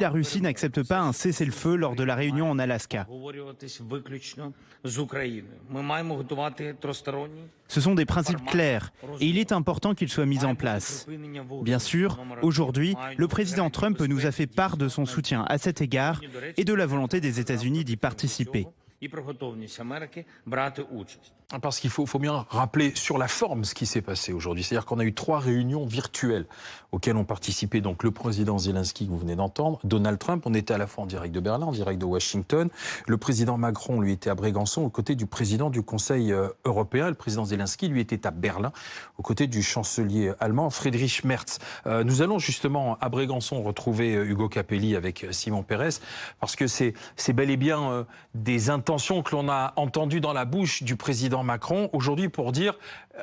La Russie n'accepte pas un cessez-le-feu lors de la réunion en Alaska. Ce sont des principes clairs et il est important qu'ils soient mis en place. Bien sûr, aujourd'hui, le président Trump nous a fait part de son soutien à cet égard et de la volonté des États-Unis d'y participer. Parce qu'il faut bien rappeler sur la forme ce qui s'est passé aujourd'hui. C'est-à-dire qu'on a eu 3 réunions virtuelles auxquelles ont participé donc le président Zelensky que vous venez d'entendre, Donald Trump, on était à la fois en direct de Berlin, en direct de Washington. Le président Macron, lui, était à Brégançon aux côtés du président du Conseil européen. Le président Zelensky, lui, était à Berlin aux côtés du chancelier allemand Friedrich Merz. Nous allons justement à Brégançon retrouver Hugo Capelli avec Simon Pérez parce que c'est bel et bien des intentions que l'on a entendues dans la bouche du président Macron aujourd'hui pour dire,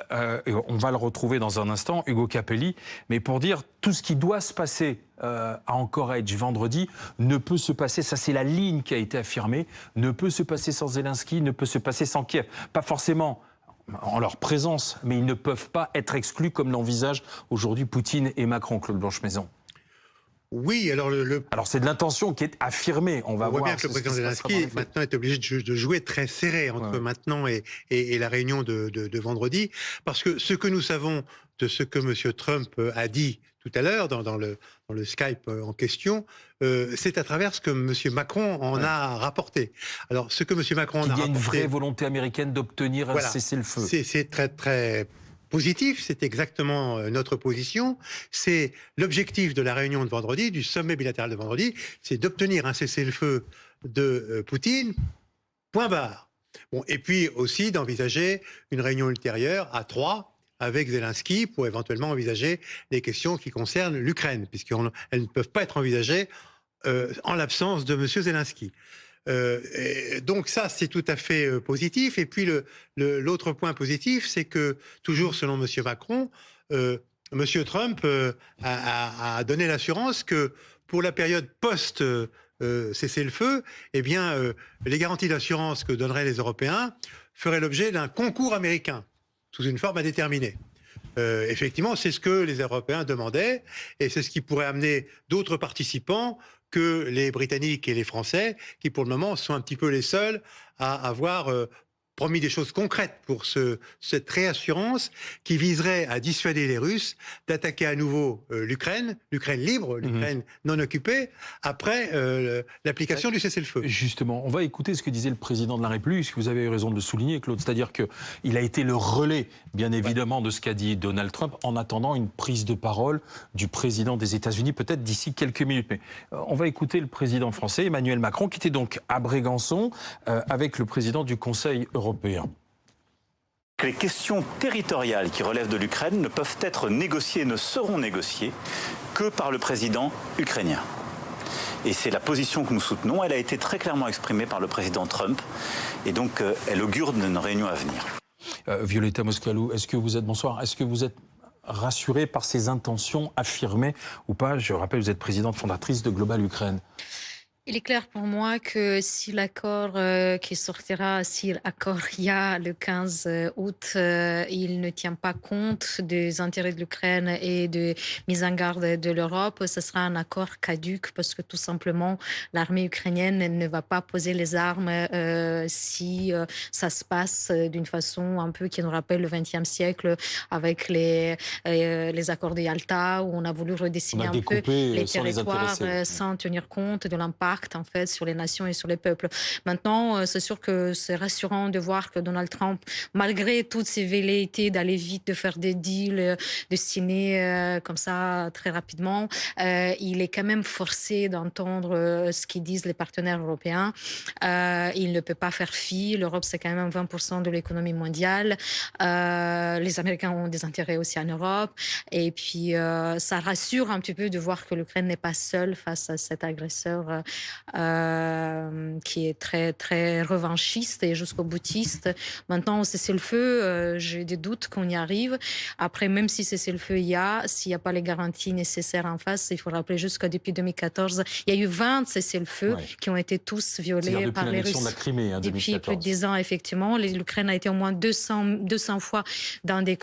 on va le retrouver dans un instant, Hugo Capelli, mais pour dire tout ce qui doit se passer à Anchorage vendredi ne peut se passer, ça c'est la ligne qui a été affirmée, ne peut se passer sans Zelensky, ne peut se passer sans Kiev. Pas forcément en leur présence, mais ils ne peuvent pas être exclus comme l'envisagent aujourd'hui Poutine et Macron, Claude Blanche-Maison. Oui, alors Alors c'est de l'intention qui est affirmée. On va voit voir bien que le président Zelensky maintenant est obligé de jouer très serré entre maintenant et la réunion de vendredi, parce que ce que nous savons de ce que M. Trump a dit tout à l'heure dans le Skype en question, c'est à travers ce que M. Macron en a rapporté. Alors ce que M. Macron en a rapporté... Il y a une vraie volonté américaine d'obtenir un cessez-le-feu. C'est très très positif, c'est exactement notre position. C'est l'objectif de la réunion de vendredi, du sommet bilatéral de vendredi, c'est d'obtenir un cessez-le-feu de Poutine, point barre. Bon, et puis aussi d'envisager une réunion ultérieure à 3 avec Zelensky pour éventuellement envisager les questions qui concernent l'Ukraine, puisqu'elles ne peuvent pas être envisagées en l'absence de M. Zelensky. Donc ça, c'est tout à fait positif. Et puis l'autre point positif, c'est que, toujours selon M. Macron, M. Trump a donné l'assurance que pour la période post cessez-le-feu, eh bien, les garanties d'assurance que donneraient les Européens feraient l'objet d'un concours américain, sous une forme à déterminer. Effectivement, c'est ce que les Européens demandaient, et c'est ce qui pourrait amener d'autres participants que les Britanniques et les Français, qui pour le moment sont un petit peu les seuls à avoir promis des choses concrètes pour cette réassurance qui viserait à dissuader les Russes d'attaquer à nouveau l'Ukraine libre, l'Ukraine non occupée, après l'application du cessez-le-feu. Justement, on va écouter ce que disait le président de la République, ce que vous avez eu raison de le souligner, Claude, c'est-à-dire qu'il a été le relais, bien évidemment, de ce qu'a dit Donald Trump, en attendant une prise de parole du président des États-Unis, peut-être d'ici quelques minutes. Mais on va écouter le président français, Emmanuel Macron, qui était donc à Brégançon avec le président du Conseil européen. Les questions territoriales qui relèvent de l'Ukraine ne peuvent être négociées, ne seront négociées que par le président ukrainien. Et c'est la position que nous soutenons. Elle a été très clairement exprimée par le président Trump. Et donc, elle augure d'une réunion à venir. Violeta Moscalou, est-ce que vous êtes rassurée par ces intentions affirmées ou pas? Je rappelle, vous êtes présidente fondatrice de Global Ukraine. Il est clair pour moi que si l'accord qui sortira, si l'accord il y a le 15 août, il ne tient pas compte des intérêts de l'Ukraine et de mise en garde de l'Europe, ce sera un accord caduc parce que tout simplement l'armée ukrainienne ne va pas poser les armes si ça se passe d'une façon un peu qui nous rappelle le XXe siècle avec les accords de Yalta où on a voulu redessiner un peu les territoires sans tenir compte de l'impact en fait sur les nations et sur les peuples. Maintenant, c'est sûr que c'est rassurant de voir que Donald Trump, malgré toutes ses velléités d'aller vite, de faire des deals, de signer comme ça très rapidement, il est quand même forcé d'entendre ce qu'ils disent les partenaires européens. Il ne peut pas faire fi. L'Europe, c'est quand même 20% de l'économie mondiale. Les Américains ont des intérêts aussi en Europe. Et puis, ça rassure un petit peu de voir que l'Ukraine n'est pas seule face à cet agresseur qui est très, très revanchiste et jusqu'au boutiste. Maintenant, au cessez-le-feu, j'ai des doutes qu'on y arrive. Après, même si cessez-le-feu il y a, s'il n'y a pas les garanties nécessaires en face, il faut rappeler juste que depuis 2014, il y a eu 20 cessez-le-feu qui ont été tous violés par les Russes. De la Crimée, hein, depuis plus de 10 ans, effectivement. L'Ukraine a été au moins 200 fois dans des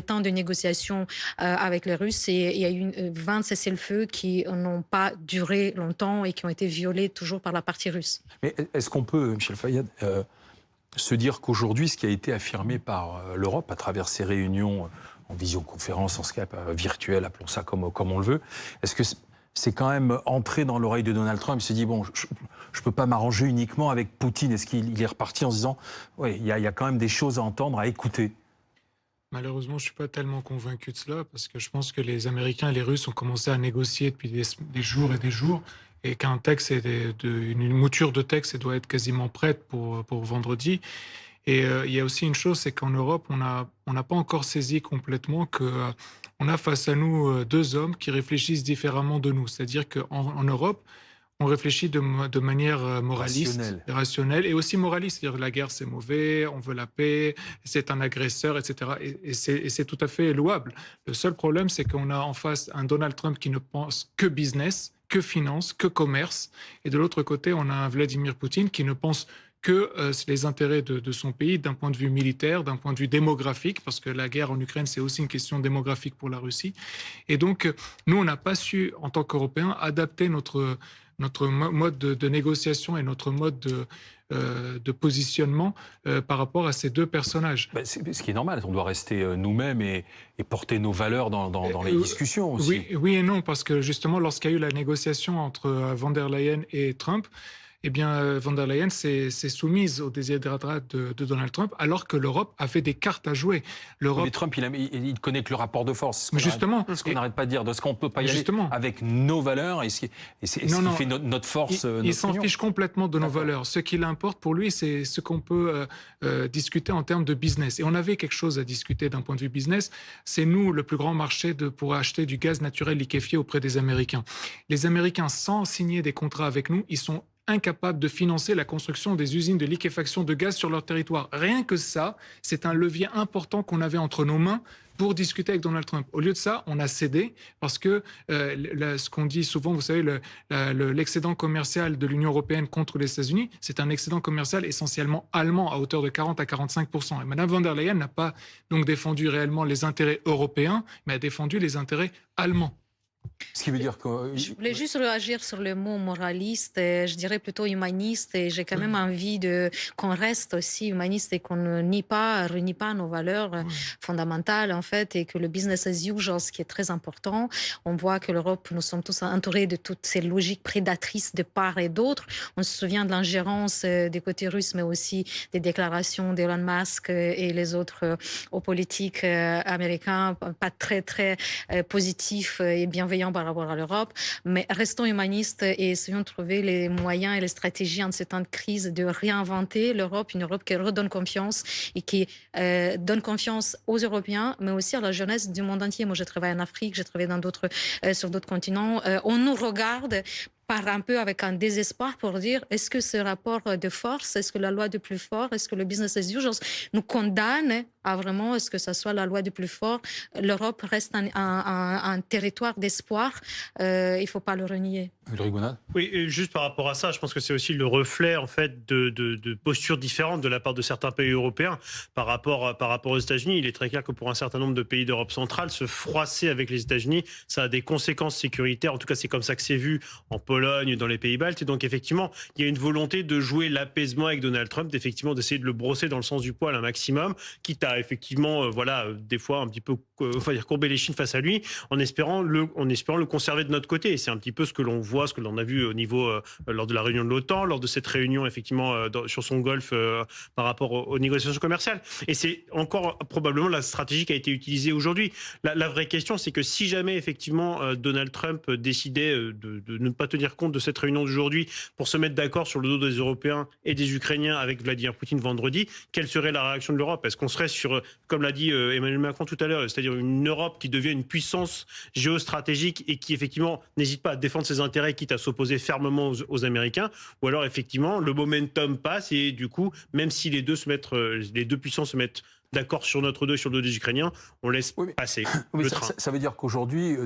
temps de négociations avec les Russes. Et il y a eu 20 cessez-le-feu qui n'ont pas duré longtemps et qui ont été violés toujours par la partie russe. Mais est-ce qu'on peut, Michel Fayad, se dire qu'aujourd'hui, ce qui a été affirmé par l'Europe à travers ces réunions en visioconférence, en Skype virtuel, appelons ça comme on le veut, est-ce que c'est quand même entré dans l'oreille de Donald Trump? Il se dit, bon, je ne peux pas m'arranger uniquement avec Poutine. Est-ce qu'il est reparti en se disant, oui, il y a quand même des choses à entendre, à écouter? Malheureusement, je ne suis pas tellement convaincu de cela, parce que je pense que les Américains et les Russes ont commencé à négocier depuis des jours et des jours, et qu'un texte, une mouture de texte, doit être quasiment prête pour vendredi. Et il y a aussi une chose, c'est qu'en Europe, on n'a pas encore saisi complètement qu'on a face à nous deux hommes qui réfléchissent différemment de nous. C'est-à-dire qu'en Europe, on réfléchit de manière moraliste, rationnelle et aussi moraliste. C'est-à-dire que la guerre, c'est mauvais, on veut la paix, c'est un agresseur, etc. Et c'est tout à fait louable. Le seul problème, c'est qu'on a en face un Donald Trump qui ne pense que business, que finance, que commerce. Et de l'autre côté, on a un Vladimir Poutine qui ne pense que les intérêts de son pays d'un point de vue militaire, d'un point de vue démographique, parce que la guerre en Ukraine, c'est aussi une question démographique pour la Russie. Et donc, nous, on n'a pas su, en tant qu'Européens, adapter notre mode de négociation et notre mode de positionnement par rapport à ces deux personnages. Ce qui est normal, on doit rester nous-mêmes et porter nos valeurs dans les discussions aussi. Oui et non, parce que justement, lorsqu'il y a eu la négociation entre von der Leyen et Trump, eh bien, von der Leyen s'est soumise aux desiderata de Donald Trump, alors que l'Europe a fait des cartes à jouer. Mais Trump, il connaît que le rapport de force. Mais justement, ce qu'on n'arrête pas de dire, de ce qu'on ne peut pas y aller avec nos valeurs et ce qui fait notre force. Il s'en fiche complètement de nos valeurs. Ce qui l'importe pour lui, c'est ce qu'on peut discuter en termes de business. Et on avait quelque chose à discuter d'un point de vue business. C'est nous, le plus grand marché pour acheter du gaz naturel liquéfié auprès des Américains. Les Américains, sans signer des contrats avec nous, ils sont incapables de financer la construction des usines de liquéfaction de gaz sur leur territoire. Rien que ça, c'est un levier important qu'on avait entre nos mains pour discuter avec Donald Trump. Au lieu de ça, on a cédé parce que ce qu'on dit souvent, vous savez, l'excédent commercial de l'Union européenne contre les États-Unis, c'est un excédent commercial essentiellement allemand à hauteur de 40 à 45%. Et Mme von der Leyen n'a pas donc défendu réellement les intérêts européens, mais a défendu les intérêts allemands. Ce qui veut dire que... Je voulais juste réagir sur le mot moraliste, je dirais plutôt humaniste, et j'ai quand même envie qu'on reste aussi humaniste et qu'on ne renie pas nos valeurs fondamentales, en fait, et que le business as usual, ce qui est très important. On voit que l'Europe, nous sommes tous entourés de toutes ces logiques prédatrices de part et d'autre. On se souvient de l'ingérence des côtés russes, mais aussi des déclarations d'Elon Musk et les autres hauts politiques américains, pas très, très positifs et bienveillants par rapport à l'Europe, mais restons humanistes et essayons de trouver les moyens et les stratégies en ces temps de crise de réinventer l'Europe, une Europe qui redonne confiance et qui donne confiance aux Européens, mais aussi à la jeunesse du monde entier. Moi, j'ai travaillé en Afrique, j'ai travaillé sur d'autres continents. On nous regarde un peu avec un désespoir pour dire est-ce que ce rapport de force, est-ce que la loi du plus fort, est-ce que le business as usual nous condamne à vraiment, est-ce que ça soit la loi du plus fort? L'Europe reste un territoire d'espoir, il ne faut pas le renier. Oui, juste par rapport à ça, je pense que c'est aussi le reflet en fait de postures différentes de la part de certains pays européens par rapport aux États-Unis. Il est très clair que pour un certain nombre de pays d'Europe centrale, se froisser avec les États-Unis, ça a des conséquences sécuritaires. En tout cas, c'est comme ça que c'est vu en Pologne, dans les pays baltes. Et donc, effectivement, il y a une volonté de jouer l'apaisement avec Donald Trump, d'effectivement d'essayer de le brosser dans le sens du poil un maximum, quitte à effectivement, des fois un petit peu, courber les chines face à lui, en espérant le conserver de notre côté. Et c'est un petit peu ce que l'on voit, ce que l'on a vu au niveau lors de la réunion de l'OTAN, lors de cette réunion effectivement sur son golfe par rapport aux négociations commerciales. Et c'est encore probablement la stratégie qui a été utilisée aujourd'hui. La vraie question, c'est que si jamais effectivement Donald Trump décidait de ne pas tenir compte de cette réunion d'aujourd'hui pour se mettre d'accord sur le dos des Européens et des Ukrainiens avec Vladimir Poutine vendredi, quelle serait la réaction de l'Europe? Est-ce qu'on serait sur, comme l'a dit Emmanuel Macron tout à l'heure, c'est-à-dire une Europe qui devient une puissance géostratégique et qui effectivement n'hésite pas à défendre ses intérêts, quitte à s'opposer fermement aux Américains, ou alors effectivement le momentum passe et du coup, même si les deux puissances se mettent d'accord sur notre dos, sur le dos des Ukrainiens, on laisse passer le train. Ça veut dire qu'aujourd'hui,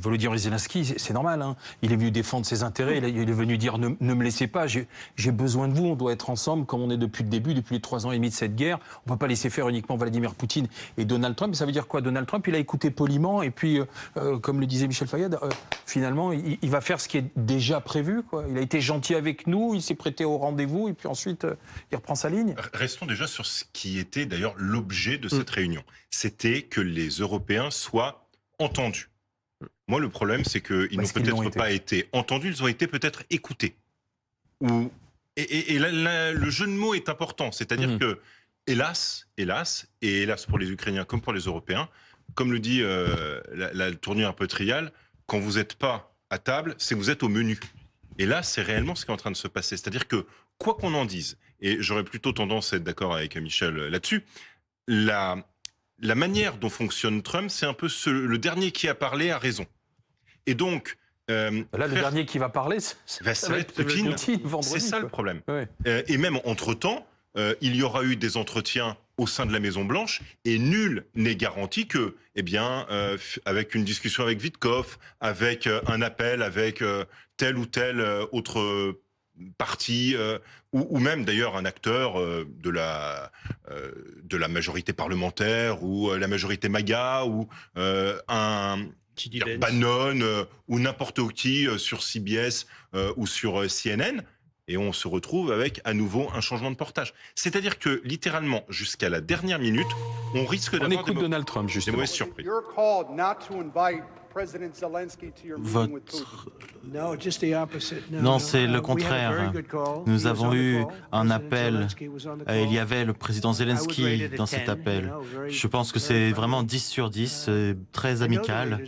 Volodymyr Zelensky, c'est normal, hein. Il est venu défendre ses intérêts, il est venu dire ne me laissez pas, j'ai besoin de vous, on doit être ensemble comme on est depuis le début, depuis les 3 ans et demi de cette guerre. On ne va pas laisser faire uniquement Vladimir Poutine et Donald Trump. Ça veut dire quoi? Donald Trump, il a écouté poliment et puis, comme le disait Michel Fayad, finalement, il va faire ce qui est déjà prévu, quoi. Il a été gentil avec nous, il s'est prêté au rendez-vous et puis ensuite, il reprend sa ligne. Restons déjà sur ce qui était d'ailleurs l'objet de cette réunion. C'était que les Européens soient entendus. Moi, le problème, c'est qu'ils n'ont peut-être pas été entendus, ils ont été peut-être écoutés. Et là, le jeu de mots est important. C'est-à-dire que, hélas pour les Ukrainiens comme pour les Européens, comme le dit la tournure un peu triale, quand vous n'êtes pas à table, c'est que vous êtes au menu. Et là, c'est réellement ce qui est en train de se passer. C'est-à-dire que, quoi qu'on en dise, et j'aurais plutôt tendance à être d'accord avec Michel là-dessus, la manière dont fonctionne Trump, c'est un peu le dernier qui a parlé a raison. Et donc... le dernier qui va parler, ça va être Poutine vendredi. C'est ça le problème. Ouais. Et même entre-temps, il y aura eu des entretiens au sein de la Maison-Blanche et nul n'est garanti que, avec une discussion avec Witkoff, avec un appel avec tel ou tel autre parti, ou même d'ailleurs un acteur de la majorité parlementaire ou la majorité MAGA ou un Bannon ou n'importe qui sur CBS ou sur CNN, et on se retrouve avec à nouveau un changement de portage. C'est-à-dire que littéralement jusqu'à la dernière minute, on risque d'avoir on écoute Donald Trump justement. Des mauvaises surprises. Non, c'est le contraire. Nous avons eu un appel. Il y avait le président Zelensky dans cet appel. Je pense que c'est vraiment 10 sur 10, très amical.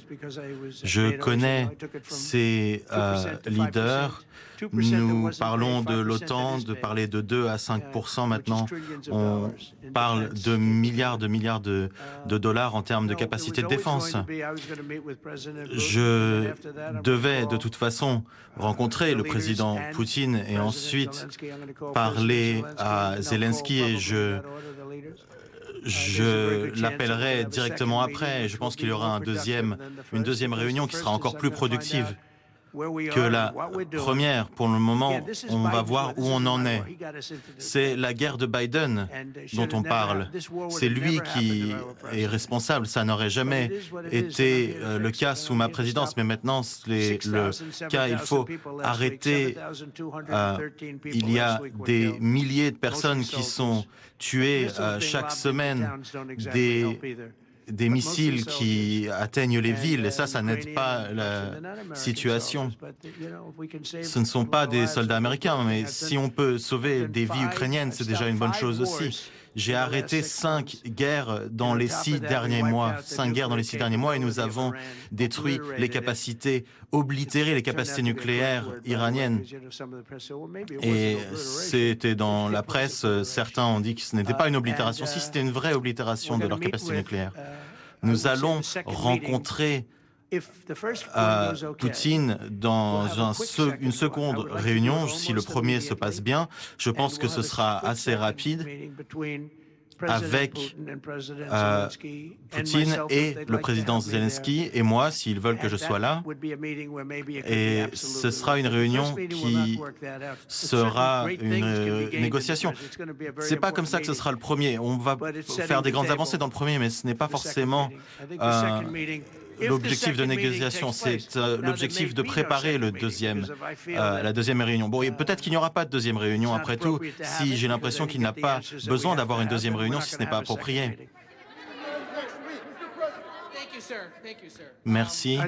Je connais ces leaders. Nous parlons de l'OTAN, de parler de 2 à 5% maintenant. On parle de milliards de dollars en termes de capacité de défense. Je devais de toute façon rencontrer le président Poutine et ensuite parler à Zelensky et je l'appellerai directement après. Je pense qu'il y aura une deuxième réunion qui sera encore plus productive que la première. Pour le moment, on va voir où on en est. C'est la guerre de Biden dont on parle. C'est lui qui est responsable. Ça n'aurait jamais été le cas sous ma présidence, mais maintenant, le cas, il faut arrêter. Il y a des milliers de personnes qui sont tuées chaque semaine, des missiles qui atteignent les villes, et ça n'aide pas la situation. Ce ne sont pas des soldats américains, mais si on peut sauver des vies ukrainiennes, c'est déjà une bonne chose aussi. J'ai arrêté 5 guerres dans les 6 derniers mois. 5 guerres dans les 6 derniers mois, et nous avons détruit les capacités, oblitéré les capacités nucléaires iraniennes. Et c'était dans la presse, certains ont dit que ce n'était pas une oblitération. Si, c'était une vraie oblitération de leurs capacités nucléaires. Nous allons rencontrer Poutine dans une seconde réunion, si le premier se passe bien. Je pense que ce sera assez rapide avec Poutine et le président Zelensky et moi, s'ils veulent que je sois là. Et ce sera une réunion qui sera une négociation. C'est pas comme ça que ce sera le premier. On va faire des grandes avancées dans le premier, mais ce n'est pas forcément l'objectif de négociation, c'est l'objectif de préparer la deuxième réunion. Bon, et peut-être qu'il n'y aura pas de deuxième réunion après tout, si j'ai l'impression qu'il n'a pas besoin d'avoir une deuxième réunion si ce n'est pas approprié. Merci.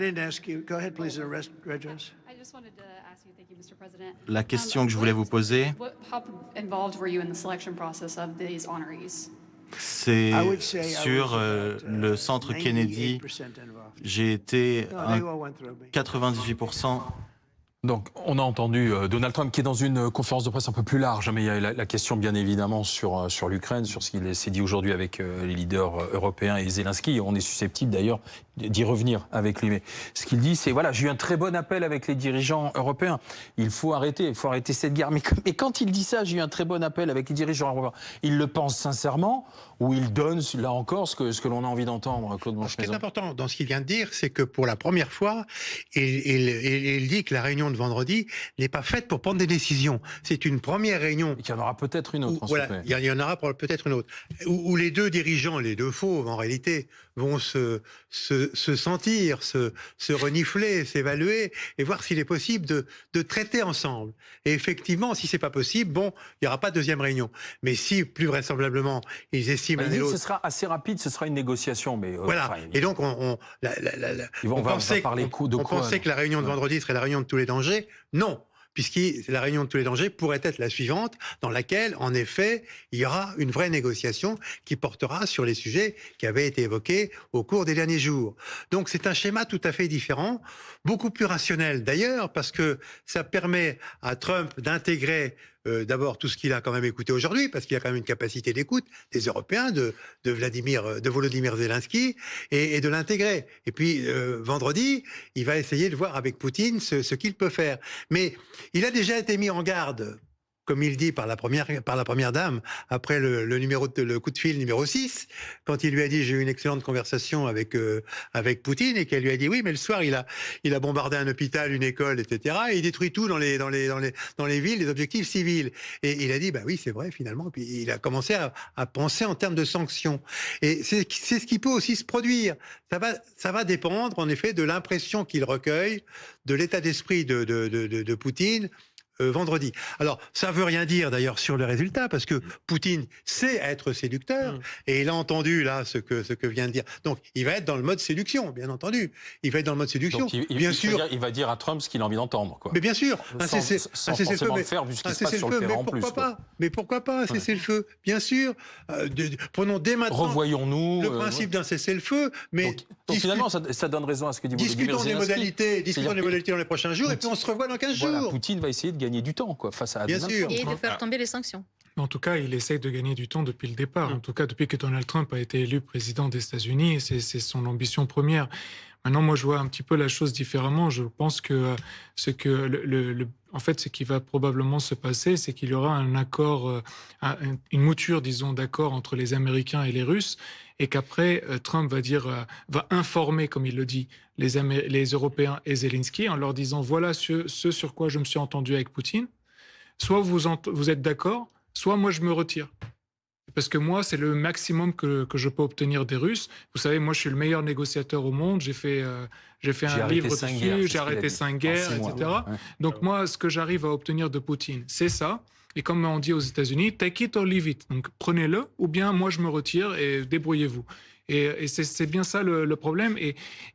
La question que je voulais vous poser, c'est sur le centre Kennedy. J'ai été 98% Donc, on a entendu Donald Trump qui est dans une conférence de presse un peu plus large, mais il y a la question bien évidemment sur l'Ukraine, sur ce qu'il s'est dit aujourd'hui avec les leaders européens et Zelensky. On est susceptible d'ailleurs d'y revenir avec lui. Mais ce qu'il dit, c'est voilà, j'ai eu un très bon appel avec les dirigeants européens. Il faut arrêter cette guerre. Mais quand il dit ça, j'ai eu un très bon appel avec les dirigeants européens, il le pense sincèrement ou il donne, là encore, ce que l'on a envie d'entendre, Claude Monchemaison? Ce qui est important dans ce qu'il vient de dire, c'est que pour la première fois, il dit que la réunion de vendredi n'est pas faite pour prendre des décisions. C'est une première réunion. Et qu'il y en aura peut-être une autre. Voilà, il y en aura peut-être une autre. Où les deux dirigeants, les deux fauves en réalité, vont se sentir, se renifler, s'évaluer et voir s'il est possible de traiter ensemble. Et effectivement, si c'est pas possible, bon, il n'y aura pas de deuxième réunion. Mais si, plus vraisemblablement, ils estiment l'un et l'autre... Ce sera assez rapide, ce sera une négociation. Mais voilà. Et donc, on pensait que la réunion de vendredi serait la réunion de tous les dangers. Non. Puisque la réunion de tous les dangers pourrait être la suivante, dans laquelle, en effet, il y aura une vraie négociation qui portera sur les sujets qui avaient été évoqués au cours des derniers jours. Donc c'est un schéma tout à fait différent, beaucoup plus rationnel d'ailleurs, parce que ça permet à Trump d'intégrer d'abord tout ce qu'il a quand même écouté aujourd'hui, parce qu'il a quand même une capacité d'écoute des Européens, de Volodymyr Zelensky, et de l'intégrer. Et puis vendredi, il va essayer de voir avec Poutine ce qu'il peut faire. Mais il a déjà été mis en garde, comme il dit par la première dame, après le coup de fil numéro 6, quand il lui a dit « j'ai eu une excellente conversation avec Poutine » et qu'elle lui a dit « oui, mais le soir, il a bombardé un hôpital, une école, etc. et il détruit tout dans les villes, les objectifs civils. » Et il a dit « bah oui, c'est vrai, finalement. » Puis il a commencé à penser en termes de sanctions. Et c'est ce qui peut aussi se produire. Ça va dépendre, en effet, de l'impression qu'il recueille, de l'état d'esprit de Poutine, vendredi. Alors, ça veut rien dire d'ailleurs sur le résultat, parce que Poutine sait être séducteur, et il a entendu là ce que vient de dire. Donc, il va être dans le mode séduction, bien entendu. Il va être dans le mode séduction. Donc, bien sûr. Il va dire à Trump ce qu'il a envie d'entendre, quoi. Mais bien sûr. Sans forcément le faire, vu ce qui se passe sur le terrain en plus. Mais pourquoi pas un cessez-le-feu? Bien sûr. Prenons dès maintenant. Revoyons-nous le principe d'un cessez-le-feu. Mais donc finalement, ça donne raison à ce que dit Volodymyr Zelensky. Discutons des modalités dans les prochains jours, et puis on se revoit dans 15 jours. Poutine va essayer de gagner du temps, quoi, face à Bien sûr. Et de faire tomber les sanctions. En tout cas, il essaye de gagner du temps depuis le départ. En tout cas, depuis que Donald Trump a été élu président des États-Unis, c'est son ambition première. Maintenant, moi, je vois un petit peu la chose différemment. Je pense que ce qui va probablement se passer, c'est qu'il y aura un accord, une mouture, disons, d'accord entre les Américains et les Russes, et qu'après, Trump va informer, comme il le dit, les Européens et Zelensky en leur disant voilà ce sur quoi je me suis entendu avec Poutine. Soit vous êtes d'accord, soit moi je me retire. Parce que moi, c'est le maximum que je peux obtenir des Russes. Vous savez, moi, je suis le meilleur négociateur au monde. J'ai fait un livre dessus, j'ai arrêté 5 guerres, etc. Ouais. Donc moi, ce que j'arrive à obtenir de Poutine, c'est ça. Et comme on dit aux États-Unis, take it or leave it. Donc prenez-le, ou bien moi, je me retire et débrouillez-vous. Et c'est bien ça le problème.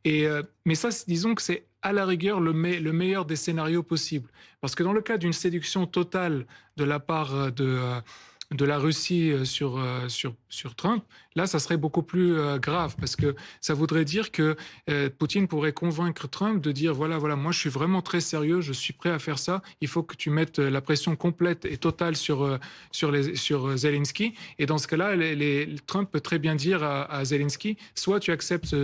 Mais ça, disons que c'est à la rigueur le meilleur des scénarios possibles. Parce que dans le cas d'une séduction totale de la part de la Russie sur Trump, là, ça serait beaucoup plus grave, parce que ça voudrait dire que Poutine pourrait convaincre Trump de dire voilà, moi, je suis vraiment très sérieux, je suis prêt à faire ça, il faut que tu mettes la pression complète et totale sur Zelensky. Et dans ce cas-là, Trump peut très bien dire à Zelensky, soit tu acceptes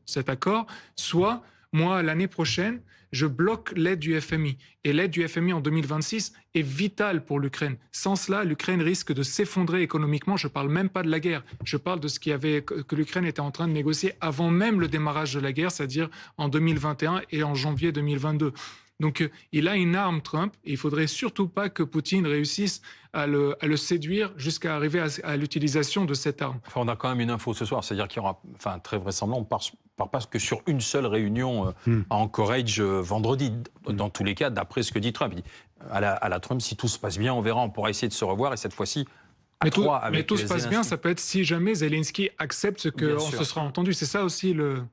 cet accord, soit moi, l'année prochaine, je bloque l'aide du FMI. Et l'aide du FMI en 2026 est vitale pour l'Ukraine. Sans cela, l'Ukraine risque de s'effondrer économiquement. Je ne parle même pas de la guerre. Je parle de ce que l'Ukraine était en train de négocier avant même le démarrage de la guerre, c'est-à-dire en 2021 et en janvier 2022. Donc, il a une arme, Trump, et il ne faudrait surtout pas que Poutine réussisse à le séduire jusqu'à arriver à l'utilisation de cette arme. Enfin, on a quand même une info ce soir, c'est-à-dire qu'il y aura, très vraisemblablement, on part pas que sur une seule réunion à Anchorage vendredi. Dans tous les cas, d'après ce que dit Trump. Il dit, à la Trump, si tout se passe bien, on verra, on pourra essayer de se revoir, et cette fois-ci, à trois avec mais tout se passe bien, Zelensky. ça peut être si jamais Zelensky accepte ce qu'on se sera entendu. C'est ça aussi le...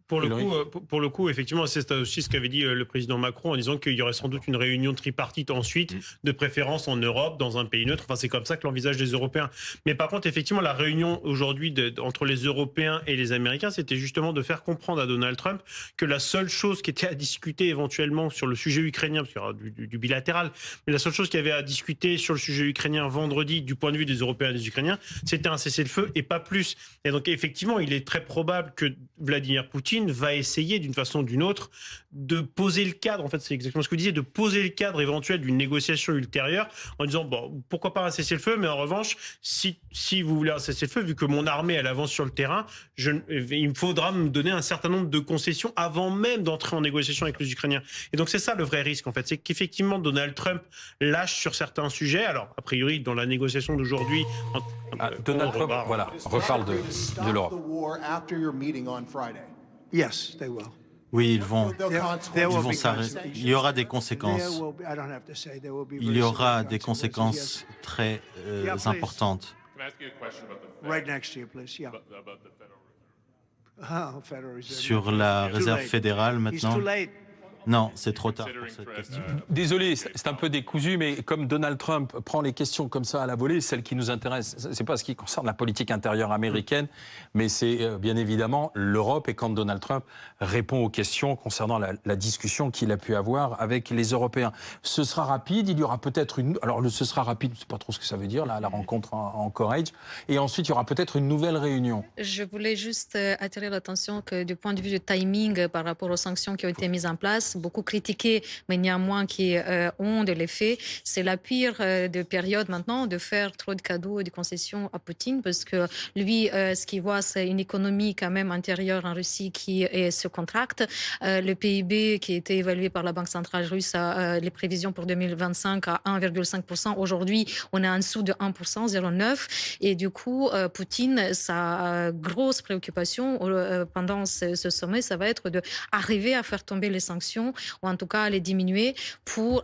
Pour le coup, effectivement, c'est aussi ce qu'avait dit le président Macron en disant qu'il y aurait sans doute une réunion tripartite ensuite, de préférence en Europe, dans un pays neutre. Enfin, c'est comme ça que l'envisagent les Européens. Mais par contre, effectivement, la réunion aujourd'hui entre les Européens et les Américains, c'était justement de faire comprendre à Donald Trump que la seule chose qui était à discuter éventuellement sur le sujet ukrainien, parce qu'il y aura du bilatéral, mais la seule chose qu'il y avait à discuter sur le sujet ukrainien vendredi, du point de vue des Européens et des Ukrainiens, c'était un cessez-le-feu et pas plus. Et donc, effectivement, il est très probable que Vladimir Poutine va essayer, d'une façon ou d'une autre, de poser le cadre, en fait, c'est exactement ce que vous disiez, de poser le cadre éventuel d'une négociation ultérieure en disant, bon, pourquoi pas un cessez-le-feu, mais en revanche, si vous voulez un cessez-le-feu, vu que mon armée, elle avance sur le terrain, il me faudra me donner un certain nombre de concessions avant même d'entrer en négociation avec les Ukrainiens. Et donc, c'est ça le vrai risque, en fait, c'est qu'effectivement, Donald Trump lâche sur certains sujets. Alors, a priori, dans la négociation d'aujourd'hui... Donald Trump, voilà, reparle de l'Europe. Oui, ils vont s'arrêter. Il y aura des conséquences. Il y aura des conséquences très importantes. Sur la réserve fédérale maintenant. Non, c'est trop tard pour cette question. Désolé, c'est un peu décousu, mais comme Donald Trump prend les questions comme ça à la volée, celle qui nous intéresse, c'est pas ce qui concerne la politique intérieure américaine, mais c'est bien évidemment l'Europe. Et quand Donald Trump répond aux questions concernant la discussion qu'il a pu avoir avec les Européens, ce sera rapide. Il y aura peut-être ce sera rapide, je sais pas trop ce que ça veut dire, la rencontre en Corrège. Et ensuite, il y aura peut-être une nouvelle réunion. Je voulais juste attirer l'attention que du point de vue du timing par rapport aux sanctions qui ont été mises en place, beaucoup critiquées, mais néanmoins qui ont de l'effet. C'est la pire de période maintenant de faire trop de cadeaux et de concessions à Poutine, parce que lui, ce qu'il voit, c'est une économie quand même intérieure en Russie qui se contracte. Le PIB qui a été évalué par la Banque centrale russe, les prévisions pour 2025 à 1,5%. Aujourd'hui, on est en dessous de 1%, 0,9%. Et du coup, Poutine, sa grosse préoccupation pendant ce sommet, ça va être d'arriver à faire tomber les sanctions, ou en tout cas à les diminuer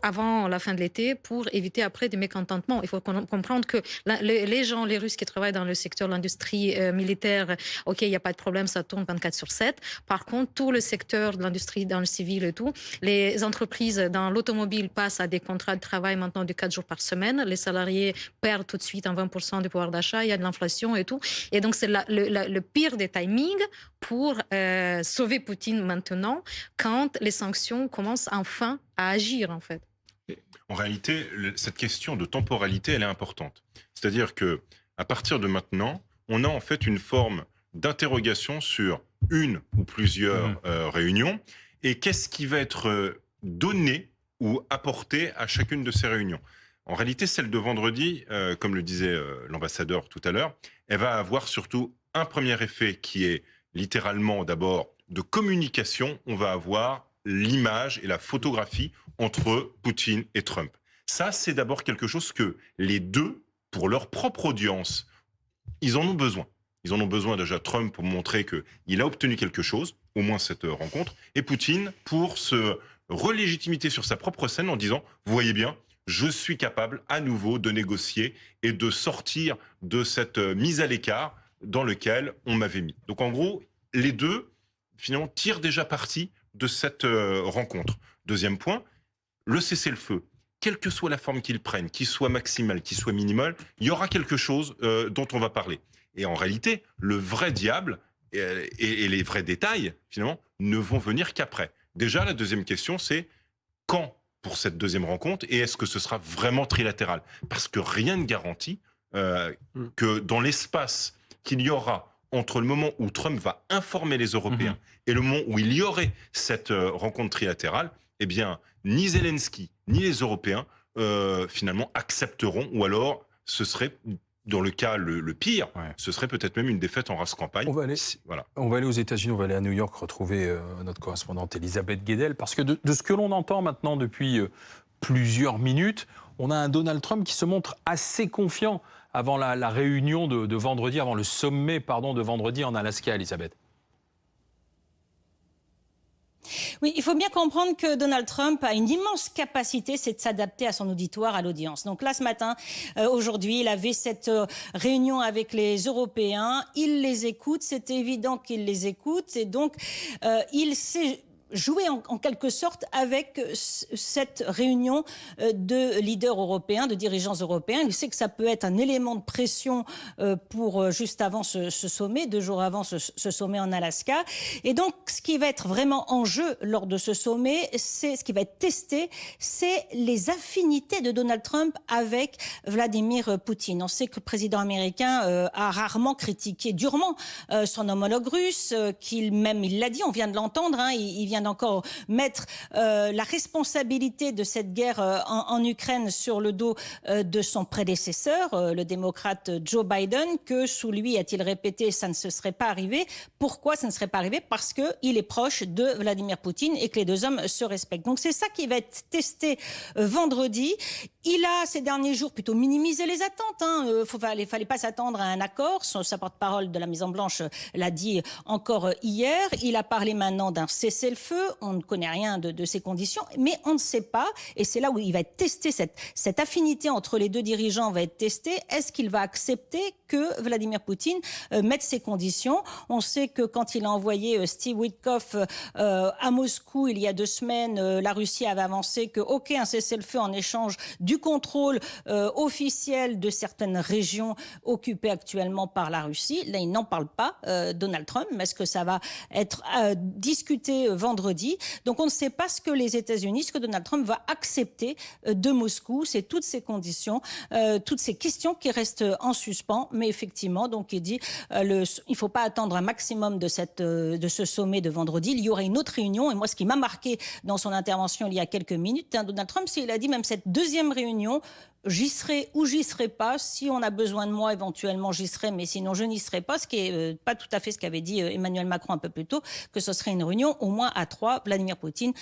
avant la fin de l'été, pour éviter après des mécontentements. Il faut comprendre que les Russes qui travaillent dans le secteur de l'industrie militaire, ok, il n'y a pas de problème, ça tourne 24/7. Par contre, tout le secteur de l'industrie dans le civil et tout, les entreprises dans l'automobile passent à des contrats de travail maintenant de 4 jours par semaine. Les salariés perdent tout de suite un 20% de pouvoir d'achat, il y a de l'inflation et tout. Et donc, c'est le pire des timings pour sauver Poutine maintenant, quand les sanctions commencent enfin à agir, en fait. En réalité, cette question de temporalité, elle est importante. C'est-à-dire que à partir de maintenant, on a en fait une forme d'interrogation sur une ou plusieurs réunions, et qu'est-ce qui va être donné ou apporté à chacune de ces réunions. En réalité, celle de vendredi, comme le disait l'ambassadeur tout à l'heure, elle va avoir surtout un premier effet qui est littéralement d'abord de communication. On va avoir l'image et la photographie entre Poutine et Trump. Ça, c'est d'abord quelque chose que les deux, pour leur propre audience, ils en ont besoin. Ils en ont besoin déjà, Trump, pour montrer qu'il a obtenu quelque chose, au moins cette rencontre, et Poutine pour se relégitimer sur sa propre scène en disant, vous voyez bien, je suis capable à nouveau de négocier et de sortir de cette mise à l'écart dans laquelle on m'avait mis. Donc en gros, les deux, finalement, tirent déjà parti de cette rencontre. Deuxième point, le cessez-le-feu. Quelle que soit la forme qu'il prenne, qu'il soit maximal, qu'il soit minimal, il y aura quelque chose dont on va parler. Et en réalité, le vrai diable et les vrais détails, finalement, ne vont venir qu'après. Déjà, la deuxième question, c'est quand pour cette deuxième rencontre, et est-ce que ce sera vraiment trilatéral? Parce que rien ne garantit que dans l'espace qu'il y aura entre le moment où Trump va informer les Européens et le moment où il y aurait cette rencontre trilatérale, eh bien, ni Zelensky, ni les Européens, finalement, accepteront, ou alors ce serait, dans le cas le pire, ce serait peut-être même une défaite en race campagne. On va aller aux États-Unis, on va aller à New York retrouver notre correspondante Elisabeth Guedel, parce que de ce que l'on entend maintenant depuis plusieurs minutes, on a un Donald Trump qui se montre assez confiant avant la réunion de vendredi, avant le sommet de vendredi en Alaska, Elisabeth. Oui, il faut bien comprendre que Donald Trump a une immense capacité, c'est de s'adapter à son auditoire, à l'audience. Donc là, ce matin, aujourd'hui, il avait cette réunion avec les Européens. Il les écoute, c'est évident qu'il les écoute. Et donc, il s'est jouer en quelque sorte avec cette réunion de leaders européens, de dirigeants européens. Il sait que ça peut être un élément de pression pour juste avant ce sommet, 2 jours avant ce sommet en Alaska. Et donc, ce qui va être vraiment en jeu lors de ce sommet, c'est ce qui va être testé, c'est les affinités de Donald Trump avec Vladimir Poutine. On sait que le président américain a rarement critiqué durement son homologue russe, il l'a dit, on vient de l'entendre, hein, il vient d'encore mettre la responsabilité de cette guerre en Ukraine sur le dos de son prédécesseur, le démocrate Joe Biden, que sous lui, a-t-il répété, ça ne se serait pas arrivé. Pourquoi ça ne serait pas arrivé? Parce qu'il est proche de Vladimir Poutine et que les 2 hommes se respectent. Donc c'est ça qui va être testé vendredi. Il a, ces derniers jours, plutôt minimisé les attentes. Il fallait pas s'attendre à un accord. Sa porte-parole de la Maison-Blanche l'a dit encore hier. Il a parlé maintenant d'un cessez-le-feu. On ne connaît rien de ces conditions, mais on ne sait pas, et c'est là où il va être testé, cette affinité entre les 2 dirigeants va être testée. Est-ce qu'il va accepter que Vladimir Poutine mette ces conditions? On sait que quand il a envoyé Steve Witkoff à Moscou il y a 2 semaines, la Russie avait avancé que, OK, un cessez-le-feu en échange du contrôle officiel de certaines régions occupées actuellement par la Russie. Là, il n'en parle pas, Donald Trump. Mais est-ce que ça va être discuté vendredi? Donc on ne sait pas ce que les États-Unis, ce que Donald Trump va accepter de Moscou. C'est toutes ces conditions, toutes ces questions qui restent en suspens. Mais effectivement, donc il dit, il ne faut pas attendre un maximum de ce sommet de vendredi. Il y aura une autre réunion. Et moi, ce qui m'a marqué dans son intervention il y a quelques minutes, Donald Trump, c'est qu'il a dit même cette 2e réunion, j'y serai ou j'y serai pas. Si on a besoin de moi, éventuellement, j'y serai, mais sinon, je n'y serai pas. Ce qui est pas tout à fait ce qu'avait dit Emmanuel Macron un peu plus tôt, que ce serait une réunion au moins à 3, Vladimir Poutine,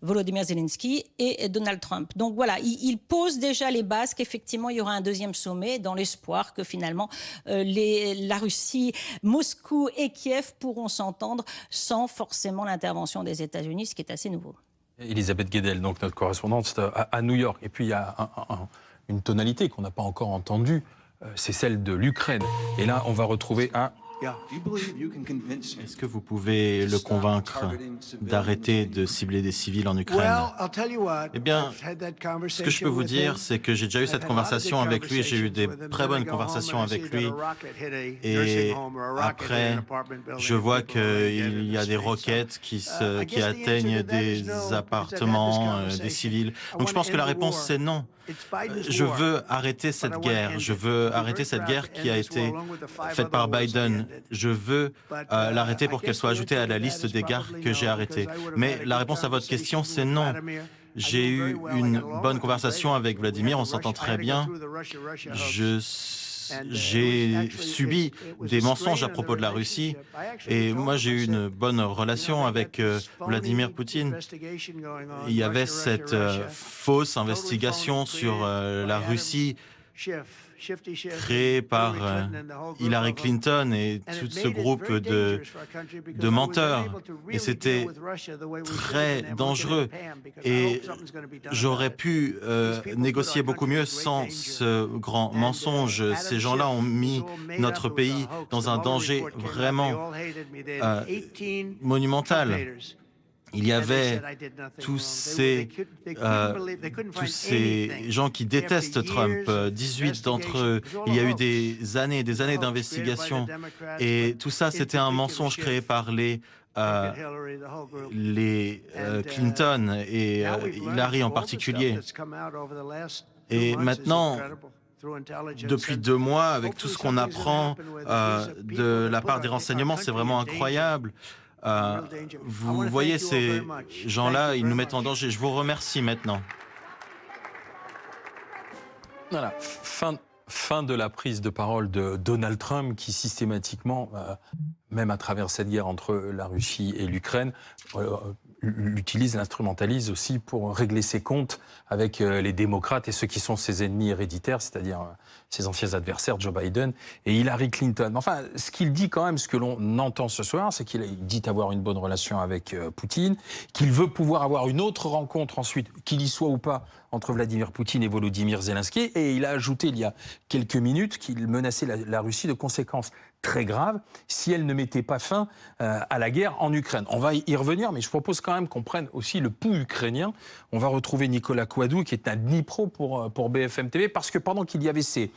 Volodymyr Zelensky et Donald Trump. Donc voilà, il pose déjà les bases qu'effectivement, il y aura un 2e sommet dans l'espoir que finalement, la Russie, Moscou et Kiev pourront s'entendre sans forcément l'intervention des États-Unis, ce qui est assez nouveau. Elisabeth Guedel, donc notre correspondante à New York. Et puis il y a une tonalité qu'on n'a pas encore entendue, c'est celle de l'Ukraine. Et là, on va retrouver un... Est-ce que vous pouvez le convaincre d'arrêter de cibler des civils en Ukraine? Eh bien, ce que je peux vous dire, c'est que j'ai déjà eu cette conversation avec lui, j'ai eu des très bonnes conversations avec lui, et après, je vois qu'il y a des roquettes qui atteignent des appartements, des civils. Donc je pense que la réponse, c'est non. Je veux arrêter cette guerre. Je veux arrêter cette guerre qui a été faite par Biden. Je veux l'arrêter pour qu'elle soit ajoutée à la liste des guerres que j'ai arrêtées. Mais la réponse à votre question, c'est non. J'ai eu une bonne conversation avec Vladimir, on s'entend très bien. J'ai subi des mensonges à propos de la Russie et moi j'ai eu une bonne relation avec Vladimir Poutine. Il y avait cette fausse investigation sur la Russie créée par Hillary Clinton et tout ce groupe de menteurs. Et c'était très dangereux. Et j'aurais pu négocier beaucoup mieux sans ce grand mensonge. Ces gens-là ont mis notre pays dans un danger vraiment monumental. Il y avait tous ces gens qui détestent Trump, 18 d'entre eux. Il y a eu des années d'investigation. Et tout ça, c'était un mensonge créé par les Clinton et Hillary en particulier. Et maintenant, depuis 2 mois, avec tout ce qu'on apprend de la part des renseignements, c'est vraiment incroyable. Vous voyez ces gens-là, ils nous mettent en danger. Je vous remercie maintenant. Voilà, fin de la prise de parole de Donald Trump qui systématiquement, même à travers cette guerre entre la Russie et l'Ukraine, l'utilise, l'instrumentalise aussi pour régler ses comptes avec les démocrates et ceux qui sont ses ennemis héréditaires, c'est-à-dire ses anciens adversaires, Joe Biden et Hillary Clinton. Enfin, ce qu'il dit quand même, ce que l'on entend ce soir, c'est qu'il dit avoir une bonne relation avec Poutine, qu'il veut pouvoir avoir une autre rencontre ensuite, qu'il y soit ou pas, entre Vladimir Poutine et Volodymyr Zelensky. Et il a ajouté il y a quelques minutes qu'il menaçait la Russie de conséquences très graves si elle ne mettait pas fin à la guerre en Ukraine. On va y revenir, mais je propose quand même qu'on prenne aussi le pouls ukrainien. On va retrouver Nicolas Coadou, qui est un Dnipro pour BFM TV, parce que pendant qu'il y avait ces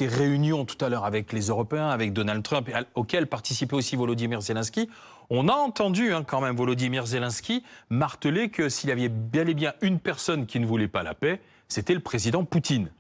réunions tout à l'heure avec les Européens, avec Donald Trump, auxquelles participait aussi Volodymyr Zelensky, on a entendu quand même Volodymyr Zelensky marteler que s'il y avait bel et bien une personne qui ne voulait pas la paix, c'était le président Poutine.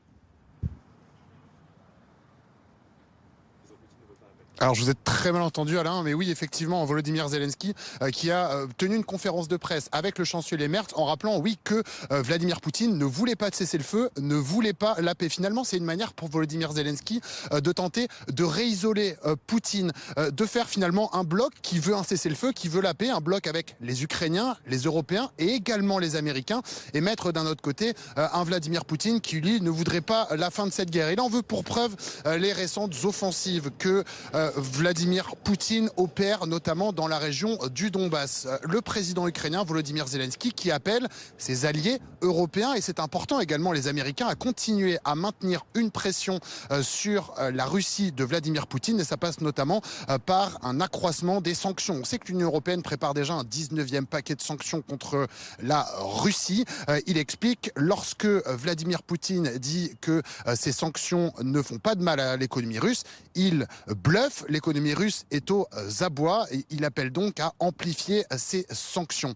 Alors je vous ai très mal entendu Alain, mais oui effectivement Volodymyr Zelensky qui a tenu une conférence de presse avec le chancelier Merz en rappelant que Vladimir Poutine ne voulait pas de cessez-le-feu, ne voulait pas la paix. Finalement c'est une manière pour Volodymyr Zelensky de tenter de réisoler Poutine, de faire finalement un bloc qui veut un cessez-le-feu, qui veut la paix, un bloc avec les Ukrainiens, les Européens et également les Américains, et mettre d'un autre côté un Vladimir Poutine qui lui ne voudrait pas la fin de cette guerre. Il en veut pour preuve les récentes offensives que Vladimir Poutine opère notamment dans la région du Donbass. Le président ukrainien Volodymyr Zelensky qui appelle ses alliés européens, et c'est important également les Américains, à continuer à maintenir une pression sur la Russie de Vladimir Poutine, et ça passe notamment par un accroissement des sanctions. On sait que l'Union européenne prépare déjà un 19e paquet de sanctions contre la Russie. Il explique, lorsque Vladimir Poutine dit que ces sanctions ne font pas de mal à l'économie russe, il bluffe. L'économie russe est aux abois et il appelle donc à amplifier ces sanctions.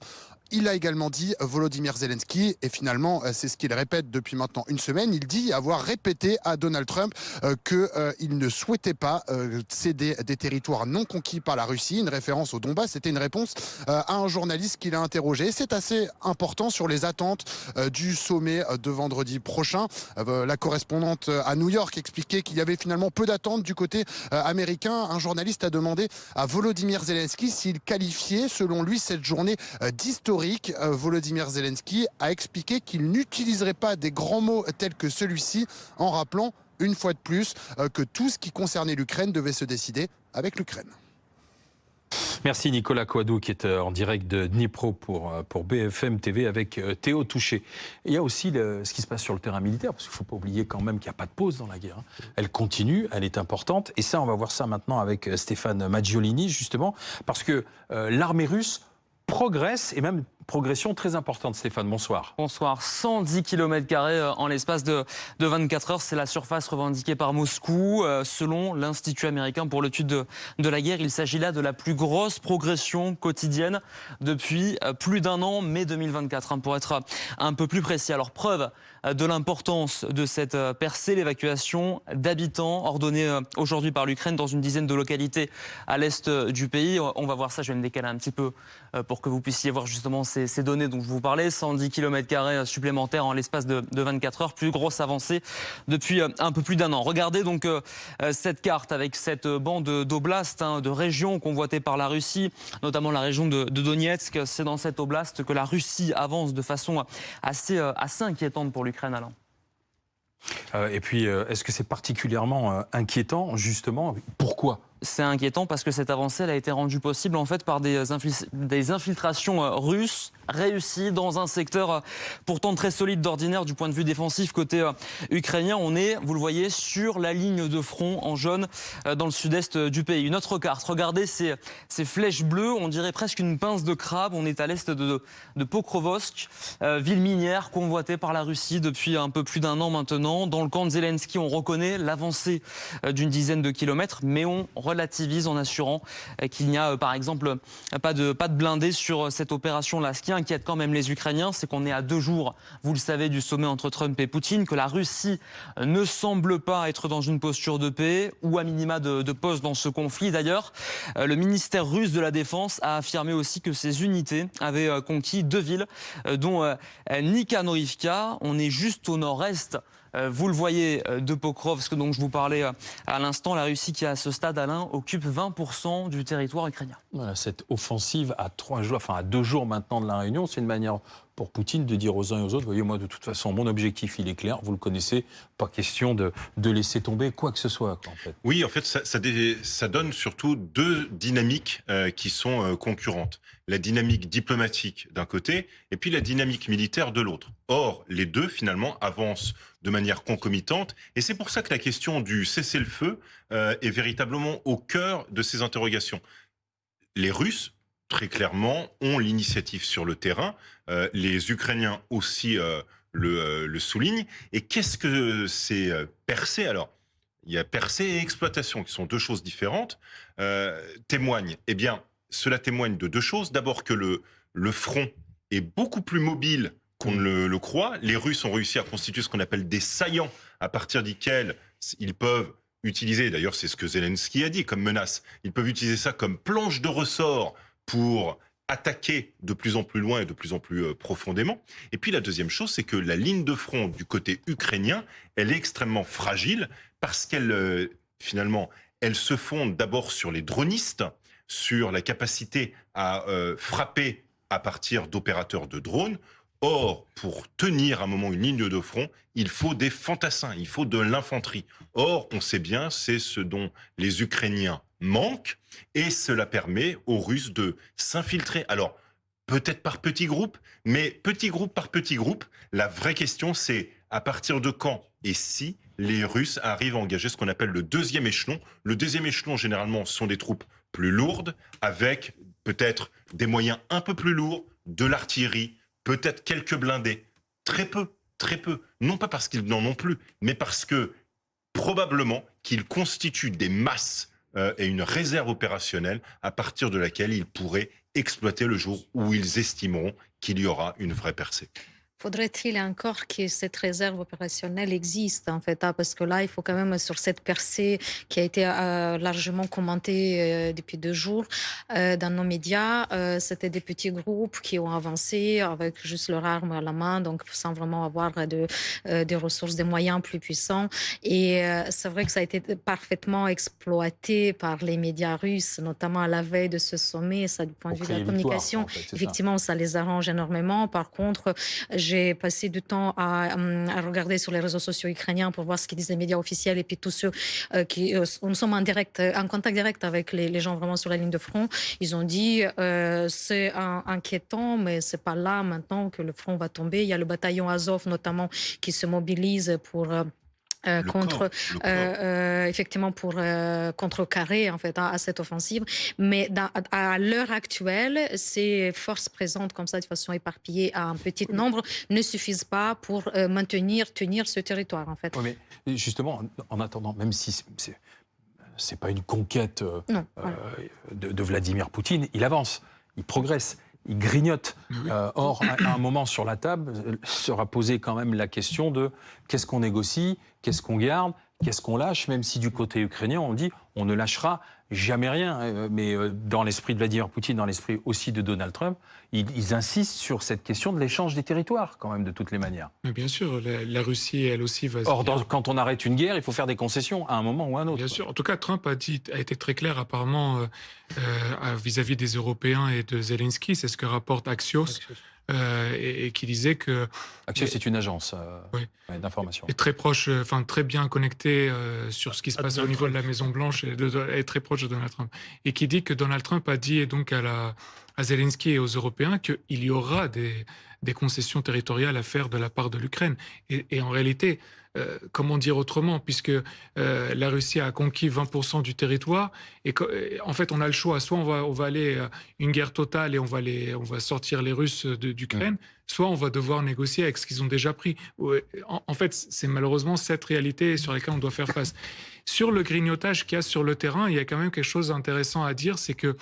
Il a également dit, Volodymyr Zelensky, et finalement c'est ce qu'il répète depuis maintenant une semaine, il dit avoir répété à Donald Trump qu'il ne souhaitait pas céder des territoires non conquis par la Russie. Une référence au Donbass, c'était une réponse à un journaliste qui l'a interrogé. C'est assez important sur les attentes du sommet de vendredi prochain. La correspondante à New York expliquait qu'il y avait finalement peu d'attentes du côté américain. Un journaliste a demandé à Volodymyr Zelensky s'il qualifiait selon lui cette journée d'historique. Volodymyr Zelensky a expliqué qu'il n'utiliserait pas des grands mots tels que celui-ci, en rappelant une fois de plus que tout ce qui concernait l'Ukraine devait se décider avec l'Ukraine. Merci Nicolas Coadou qui est en direct de Dnipro pour BFM TV avec Théo Touché. Il y a aussi ce qui se passe sur le terrain militaire, parce qu'il ne faut pas oublier quand même qu'il n'y a pas de pause dans la guerre. Elle continue, elle est importante, et ça on va voir ça maintenant avec Stéphane Maggiolini justement, parce que l'armée russe progresse, et même progression très importante. Stéphane, bonsoir. Bonsoir. 110 km² en l'espace de 24 heures. C'est la surface revendiquée par Moscou. Selon l'Institut américain pour l'étude de la guerre, il s'agit là de la plus grosse progression quotidienne depuis plus d'un an, mai 2024, pour être un peu plus précis. Alors, preuve de l'importance de cette percée, l'évacuation d'habitants ordonnée aujourd'hui par l'Ukraine dans une dizaine de localités à l'est du pays. On va voir ça, je vais me décaler un petit peu pour que vous puissiez voir justement ces données dont je vous parlais. 110 km² supplémentaires en l'espace de 24 heures, plus grosse avancée depuis un peu plus d'un an. Regardez donc cette carte avec cette bande d'oblast, de régions convoitées par la Russie, notamment la région de Donetsk. C'est dans cette oblast que la Russie avance de façon assez inquiétante pour l'Ukraine, Alain. Et puis, est-ce que c'est particulièrement inquiétant, justement? Pourquoi? C'est inquiétant parce que cette avancée elle a été rendue possible en fait par des infiltrations russes réussies dans un secteur pourtant très solide d'ordinaire du point de vue défensif côté ukrainien. On est, vous le voyez, sur la ligne de front en jaune dans le sud-est du pays. Une autre carte, regardez ces flèches bleues, on dirait presque une pince de crabe. On est à l'est de Pokrovsk, ville minière convoitée par la Russie depuis un peu plus d'un an maintenant. Dans le camp de Zelensky, on reconnaît l'avancée d'une dizaine de kilomètres, mais on relativise en assurant qu'il n'y a par exemple pas de blindés sur cette opération-là. Ce qui inquiète quand même les Ukrainiens, c'est qu'on est à 2 jours, vous le savez, du sommet entre Trump et Poutine, que la Russie ne semble pas être dans une posture de paix ou à minima de pause dans ce conflit. D'ailleurs, le ministère russe de la Défense a affirmé aussi que ses unités avaient conquis 2 villes, dont Nikanoïvka. On est juste au nord-est Vous le voyez, de Pokrovsk, dont je vous parlais à l'instant, la Russie qui, à ce stade, Alain, occupe 20% du territoire ukrainien. Voilà, cette offensive à 2 jours maintenant de la Réunion, c'est une manière pour Poutine de dire aux uns et aux autres, voyez, moi, de toute façon, mon objectif, il est clair, vous le connaissez, pas question de laisser tomber quoi que ce soit, en fait. Oui, en fait, ça donne surtout 2 dynamiques qui sont concurrentes. La dynamique diplomatique d'un côté, et puis la dynamique militaire de l'autre. Or, les deux, finalement, avancent de manière concomitante, et c'est pour ça que la question du cessez-le-feu est véritablement au cœur de ces interrogations. Les Russes, très clairement, ont l'initiative sur le terrain. Les Ukrainiens aussi le soulignent. Et qu'est-ce que c'est percée? Alors, il y a percée et exploitation, qui sont 2 choses différentes, témoignent. Eh bien, cela témoigne de 2 choses. D'abord que le front est beaucoup plus mobile qu'on ne le croit. Les Russes ont réussi à constituer ce qu'on appelle des saillants, à partir desquels ils peuvent utiliser, d'ailleurs c'est ce que Zelensky a dit comme menace, ils peuvent utiliser ça comme planche de ressort pour attaquer de plus en plus loin et de plus en plus profondément. Et puis la deuxième chose, c'est que la ligne de front du côté ukrainien, elle est extrêmement fragile parce qu'elle, finalement, elle se fonde d'abord sur les dronistes, sur la capacité à frapper à partir d'opérateurs de drones. Or, pour tenir à un moment une ligne de front, il faut des fantassins, il faut de l'infanterie. Or, on sait bien, c'est ce dont les Ukrainiens manquent, et cela permet aux Russes de s'infiltrer. Alors, peut-être par petits groupes, mais petit groupe par petit groupe, la vraie question, c'est à partir de quand et si les Russes arrivent à engager ce qu'on appelle le 2e échelon. Le 2e échelon, généralement, sont des troupes plus lourdes, avec peut-être des moyens un peu plus lourds, de l'artillerie, peut-être quelques blindés, très peu, non pas parce qu'ils n'en ont plus, mais parce que probablement qu'ils constituent des masses et une réserve opérationnelle à partir de laquelle ils pourraient exploiter le jour où ils estimeront qu'il y aura une vraie percée. Faudrait-il encore que cette réserve opérationnelle existe, en fait, parce que là, il faut quand même, sur cette percée qui a été largement commentée depuis 2 jours dans nos médias, c'était des petits groupes qui ont avancé avec juste leur arme à la main, donc sans vraiment avoir des ressources, des moyens plus puissants. Et c'est vrai que ça a été parfaitement exploité par les médias russes, notamment à la veille de ce sommet. Ça, du point de vue de la communication, en fait, effectivement, ça les arrange énormément. Par contre, j'ai passé du temps à regarder sur les réseaux sociaux ukrainiens pour voir ce qu'ils disent les médias officiels et puis tous ceux qui nous sommes en contact direct avec les gens vraiment sur la ligne de front. Ils ont dit c'est inquiétant, mais c'est pas là maintenant que le front va tomber. Il y a le bataillon Azov notamment qui se mobilise pour effectivement pour contrecarrer en fait à cette offensive, mais à l'heure actuelle, ces forces présentes comme ça de façon éparpillée à un petit nombre ne suffisent pas pour tenir ce territoire en fait. Oui, mais justement, en attendant, même si c'est pas une conquête de Vladimir Poutine, il avance, il progresse. Il grignote. Or, à un moment sur la table, sera posée quand même la question de qu'est-ce qu'on négocie, qu'est-ce qu'on garde, qu'est-ce qu'on lâche, même si du côté ukrainien, on dit on ne lâchera jamais rien. Mais dans l'esprit de Vladimir Poutine, dans l'esprit aussi de Donald Trump, ils insistent sur cette question de l'échange des territoires, quand même, de toutes les manières. Mais bien sûr, la Russie, elle aussi va... Or, quand on arrête une guerre, il faut faire des concessions à un moment ou à un autre. Bien sûr. En tout cas, Trump a été très clair, apparemment, vis-à-vis des Européens et de Zelensky. C'est ce que rapporte Axios. Et qui disait que... Axios, c'est une agence d'information. Et très proche, très bien connecté sur ce qui se passe au niveau de la Maison-Blanche et très proche de Donald Trump. Et qui dit que Donald Trump a dit donc à Zelensky et aux Européens qu'il y aura des concessions territoriales à faire de la part de l'Ukraine. Et en réalité... comment dire autrement, puisque la Russie a conquis 20% du territoire et en fait on a le choix, soit on va aller une guerre totale et on va sortir les Russes d'Ukraine, soit on va devoir négocier avec ce qu'ils ont déjà pris. En fait, c'est malheureusement cette réalité sur laquelle on doit faire face. Sur le grignotage qu'il y a sur le terrain, il y a quand même quelque chose d'intéressant à dire, c'est que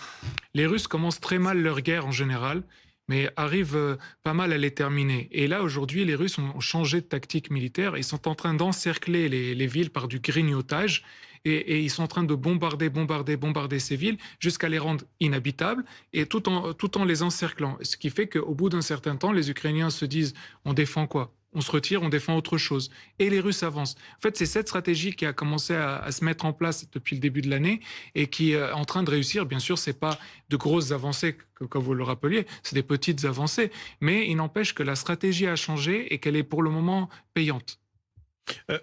les Russes commencent très mal leur guerre en général, mais arrivent pas mal à les terminer. Et là, aujourd'hui, les Russes ont changé de tactique militaire. Ils sont en train d'encercler les villes par du grignotage. Et ils sont en train de bombarder ces villes jusqu'à les rendre inhabitables, et tout en les encerclant. Ce qui fait qu'au bout d'un certain temps, les Ukrainiens se disent « on défend quoi ? on se retire, on défend autre chose. Et les Russes avancent. En fait, c'est cette stratégie qui a commencé à se mettre en place depuis le début de l'année et qui est en train de réussir. Bien sûr, c'est pas de grosses avancées, comme vous le rappeliez, c'est des petites avancées. Mais il n'empêche que la stratégie a changé et qu'elle est pour le moment payante.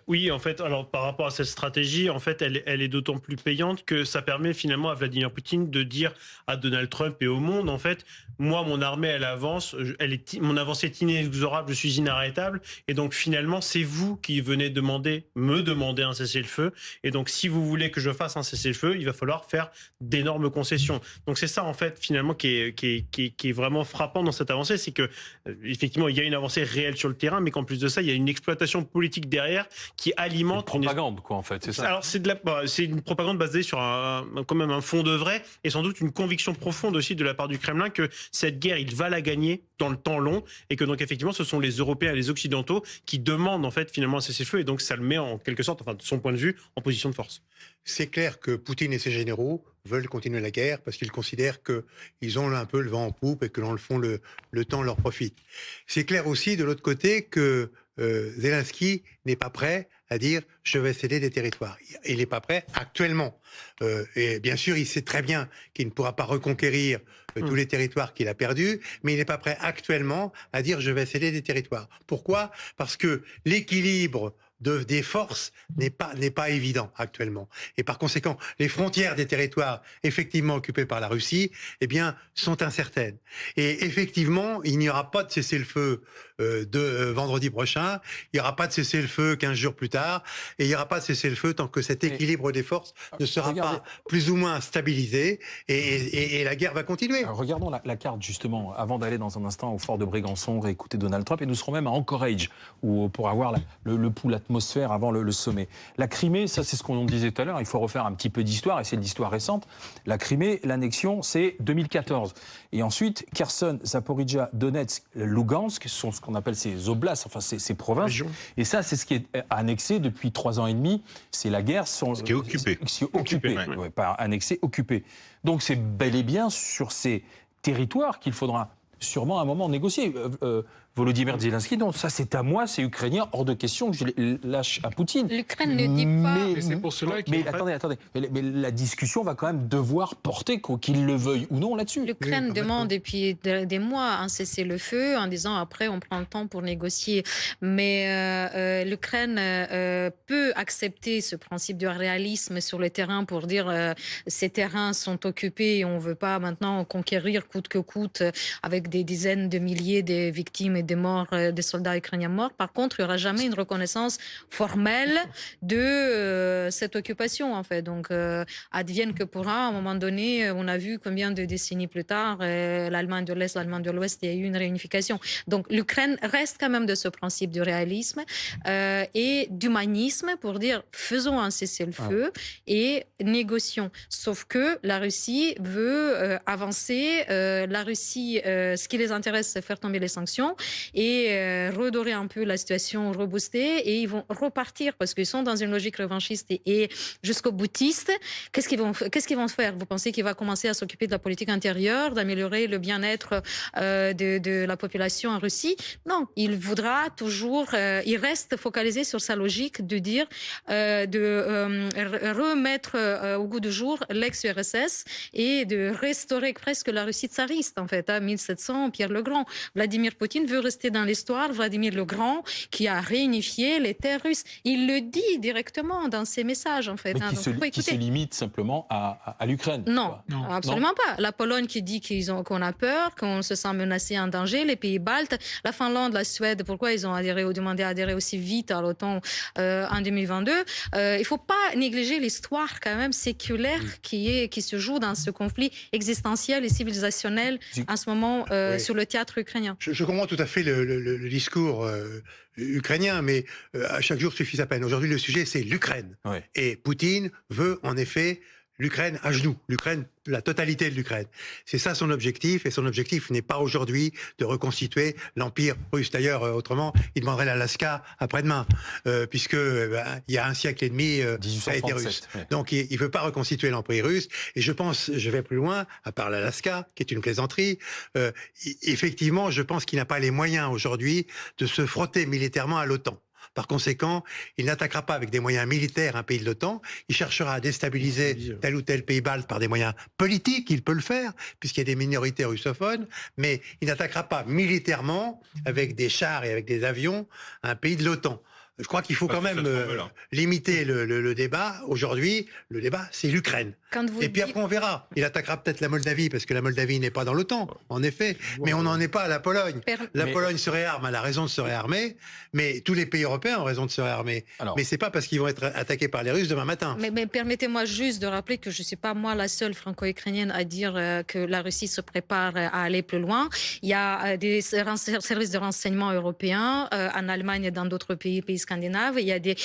Oui, en fait, alors par rapport à cette stratégie, en fait, elle est d'autant plus payante que ça permet finalement à Vladimir Poutine de dire à Donald Trump et au monde, en fait, moi, mon armée, elle avance, mon avancée est inexorable, je suis inarrêtable, et donc finalement, c'est vous qui venez me demander un cessez-le-feu, et donc si vous voulez que je fasse un cessez-le-feu, il va falloir faire d'énormes concessions. Donc c'est ça, en fait, finalement, qui est vraiment frappant dans cette avancée, c'est que effectivement, il y a une avancée réelle sur le terrain, mais qu'en plus de ça, il y a une exploitation politique derrière qui alimente une propagande, quoi, en fait, c'est ça. Alors c'est une propagande basée sur quand même un fond de vrai et sans doute une conviction profonde aussi de la part du Kremlin que cette guerre, il va la gagner dans le temps long et que donc effectivement ce sont les Européens et les Occidentaux qui demandent en fait finalement un cessez-le-feu et donc ça le met en quelque sorte, enfin de son point de vue, en position de force. C'est clair que Poutine et ses généraux veulent continuer la guerre parce qu'ils considèrent qu'ils ont un peu le vent en poupe et que dans le fond le temps leur profite. C'est clair aussi de l'autre côté que Zelensky n'est pas prêt à dire « je vais céder des territoires ». Il n'est pas prêt actuellement. Et bien sûr, il sait très bien qu'il ne pourra pas reconquérir tous les territoires qu'il a perdus, mais il n'est pas prêt actuellement à dire « je vais céder des territoires ». Pourquoi ? Parce que l'équilibre des forces n'est pas évident actuellement. Et par conséquent, les frontières des territoires effectivement occupés par la Russie, eh bien, sont incertaines. Et effectivement, il n'y aura pas de cessez-le-feu vendredi prochain, il n'y aura pas de cessez-le-feu 15 jours plus tard, et il n'y aura pas de cessez-le-feu tant que cet équilibre des forces ne sera pas plus ou moins stabilisé, et la guerre va continuer. Alors, regardons la carte, justement, avant d'aller dans un instant au fort de Brégançon, réécouter Donald Trump, et nous serons même à Anchorage, pour avoir le pouls, l'atmosphère avant le sommet. La Crimée, ça c'est ce qu'on disait tout à l'heure, il faut refaire un petit peu d'histoire, et c'est de l'histoire récente. La Crimée, l'annexion, c'est 2014. Et ensuite, Kherson, Zaporijjia, Donetsk, Lugansk, ce sont ce qu'on appelle ces oblasts, enfin ces provinces. Et ça, c'est ce qui est annexé depuis 3 ans et demi. C'est la guerre. Ce qui est occupé. Ouais, pas annexé, occupé. Donc c'est bel et bien sur ces territoires qu'il faudra sûrement à un moment négocier. Volodymyr Zelensky, non, ça c'est à moi, c'est ukrainien, hors de question que je les lâche à Poutine. L'Ukraine ne dit pas. Mais c'est pour cela qu'il attendez. Mais la discussion va quand même devoir porter, qu'il le veuille ou non, là-dessus. L'Ukraine demande depuis des mois un cessez-le-feu en disant après on prend le temps pour négocier. Mais l'Ukraine peut accepter ce principe de réalisme sur le terrain pour dire ces terrains sont occupés et on ne veut pas maintenant conquérir coûte que coûte avec des dizaines de milliers de victimes et des morts, des soldats ukrainiens morts. Par contre, il n'y aura jamais une reconnaissance formelle de cette occupation, en fait. Donc, advienne que pourra, à un moment donné, on a vu combien de décennies plus tard, l'Allemagne de l'Est, l'Allemagne de l'Ouest, il y a eu une réunification. Donc, l'Ukraine reste quand même de ce principe du réalisme et d'humanisme pour dire, faisons un cessez-le-feu et négocions. Sauf que la Russie veut avancer. La Russie, ce qui les intéresse, c'est faire tomber les sanctions et redorer un peu la situation, rebooster, et ils vont repartir parce qu'ils sont dans une logique revanchiste et jusqu'au boutiste. Qu'est-ce qu'ils vont faire? Vous pensez qu'il va commencer à s'occuper de la politique intérieure, d'améliorer le bien-être de la population en Russie? Non, il voudra toujours, il reste focalisé sur sa logique de dire, de remettre au goût du jour l'ex-URSS et de restaurer presque la Russie tsariste, en fait, à 1700, Pierre le Grand. Vladimir Poutine veut rester dans l'histoire. Vladimir le Grand, qui a réunifié les terres russes. Il le dit directement dans ses messages, en fait. Mais qui se limite simplement à l'Ukraine. Non, absolument pas. La Pologne qui dit qu'on a peur, qu'on se sent menacé, en danger. Les pays baltes, la Finlande, la Suède, pourquoi ils ont adhéré ou demandé à adhérer aussi vite à l'OTAN en 2022. Il ne faut pas négliger l'histoire quand même séculaire qui se joue dans ce conflit existentiel et civilisationnel en ce moment sur le théâtre ukrainien. Je comprends tout à fait le discours ukrainien, mais à chaque jour suffit sa peine. Aujourd'hui, le sujet, c'est l'Ukraine. Et Poutine veut, en effet, l'Ukraine à genoux, la totalité de l'Ukraine. C'est ça son objectif, et son objectif n'est pas aujourd'hui de reconstituer l'empire russe. D'ailleurs, autrement, il demanderait l'Alaska après-demain, puisque il y a un siècle et demi, ça a été russe. Ouais. Donc, il ne veut pas reconstituer l'empire russe. Et je pense, je vais plus loin, à part l'Alaska, qui est une plaisanterie. Effectivement, je pense qu'il n'a pas les moyens aujourd'hui de se frotter militairement à l'OTAN. Par conséquent, il n'attaquera pas avec des moyens militaires un pays de l'OTAN. Il cherchera à déstabiliser tel ou tel pays balte par des moyens politiques. Il peut le faire, puisqu'il y a des minorités russophones. Mais il n'attaquera pas militairement, avec des chars et avec des avions, un pays de l'OTAN. Je crois qu'il faut quand même limiter le débat. Aujourd'hui, le débat, c'est l'Ukraine. Et puis après, on verra. Il attaquera peut-être la Moldavie, parce que la Moldavie n'est pas dans l'OTAN, en effet. Mais on n'en est pas à la Pologne. Pologne se réarme, elle a raison de se réarmer. Mais tous les pays européens ont raison de se réarmer. Mais c'est pas parce qu'ils vont être attaqués par les Russes demain matin. Mais permettez-moi juste de rappeler que je ne suis pas moi la seule franco-ukrainienne à dire que la Russie se prépare à aller plus loin. Il y a des services de renseignement européens en Allemagne et dans d'autres pays scandinaves. Il y a des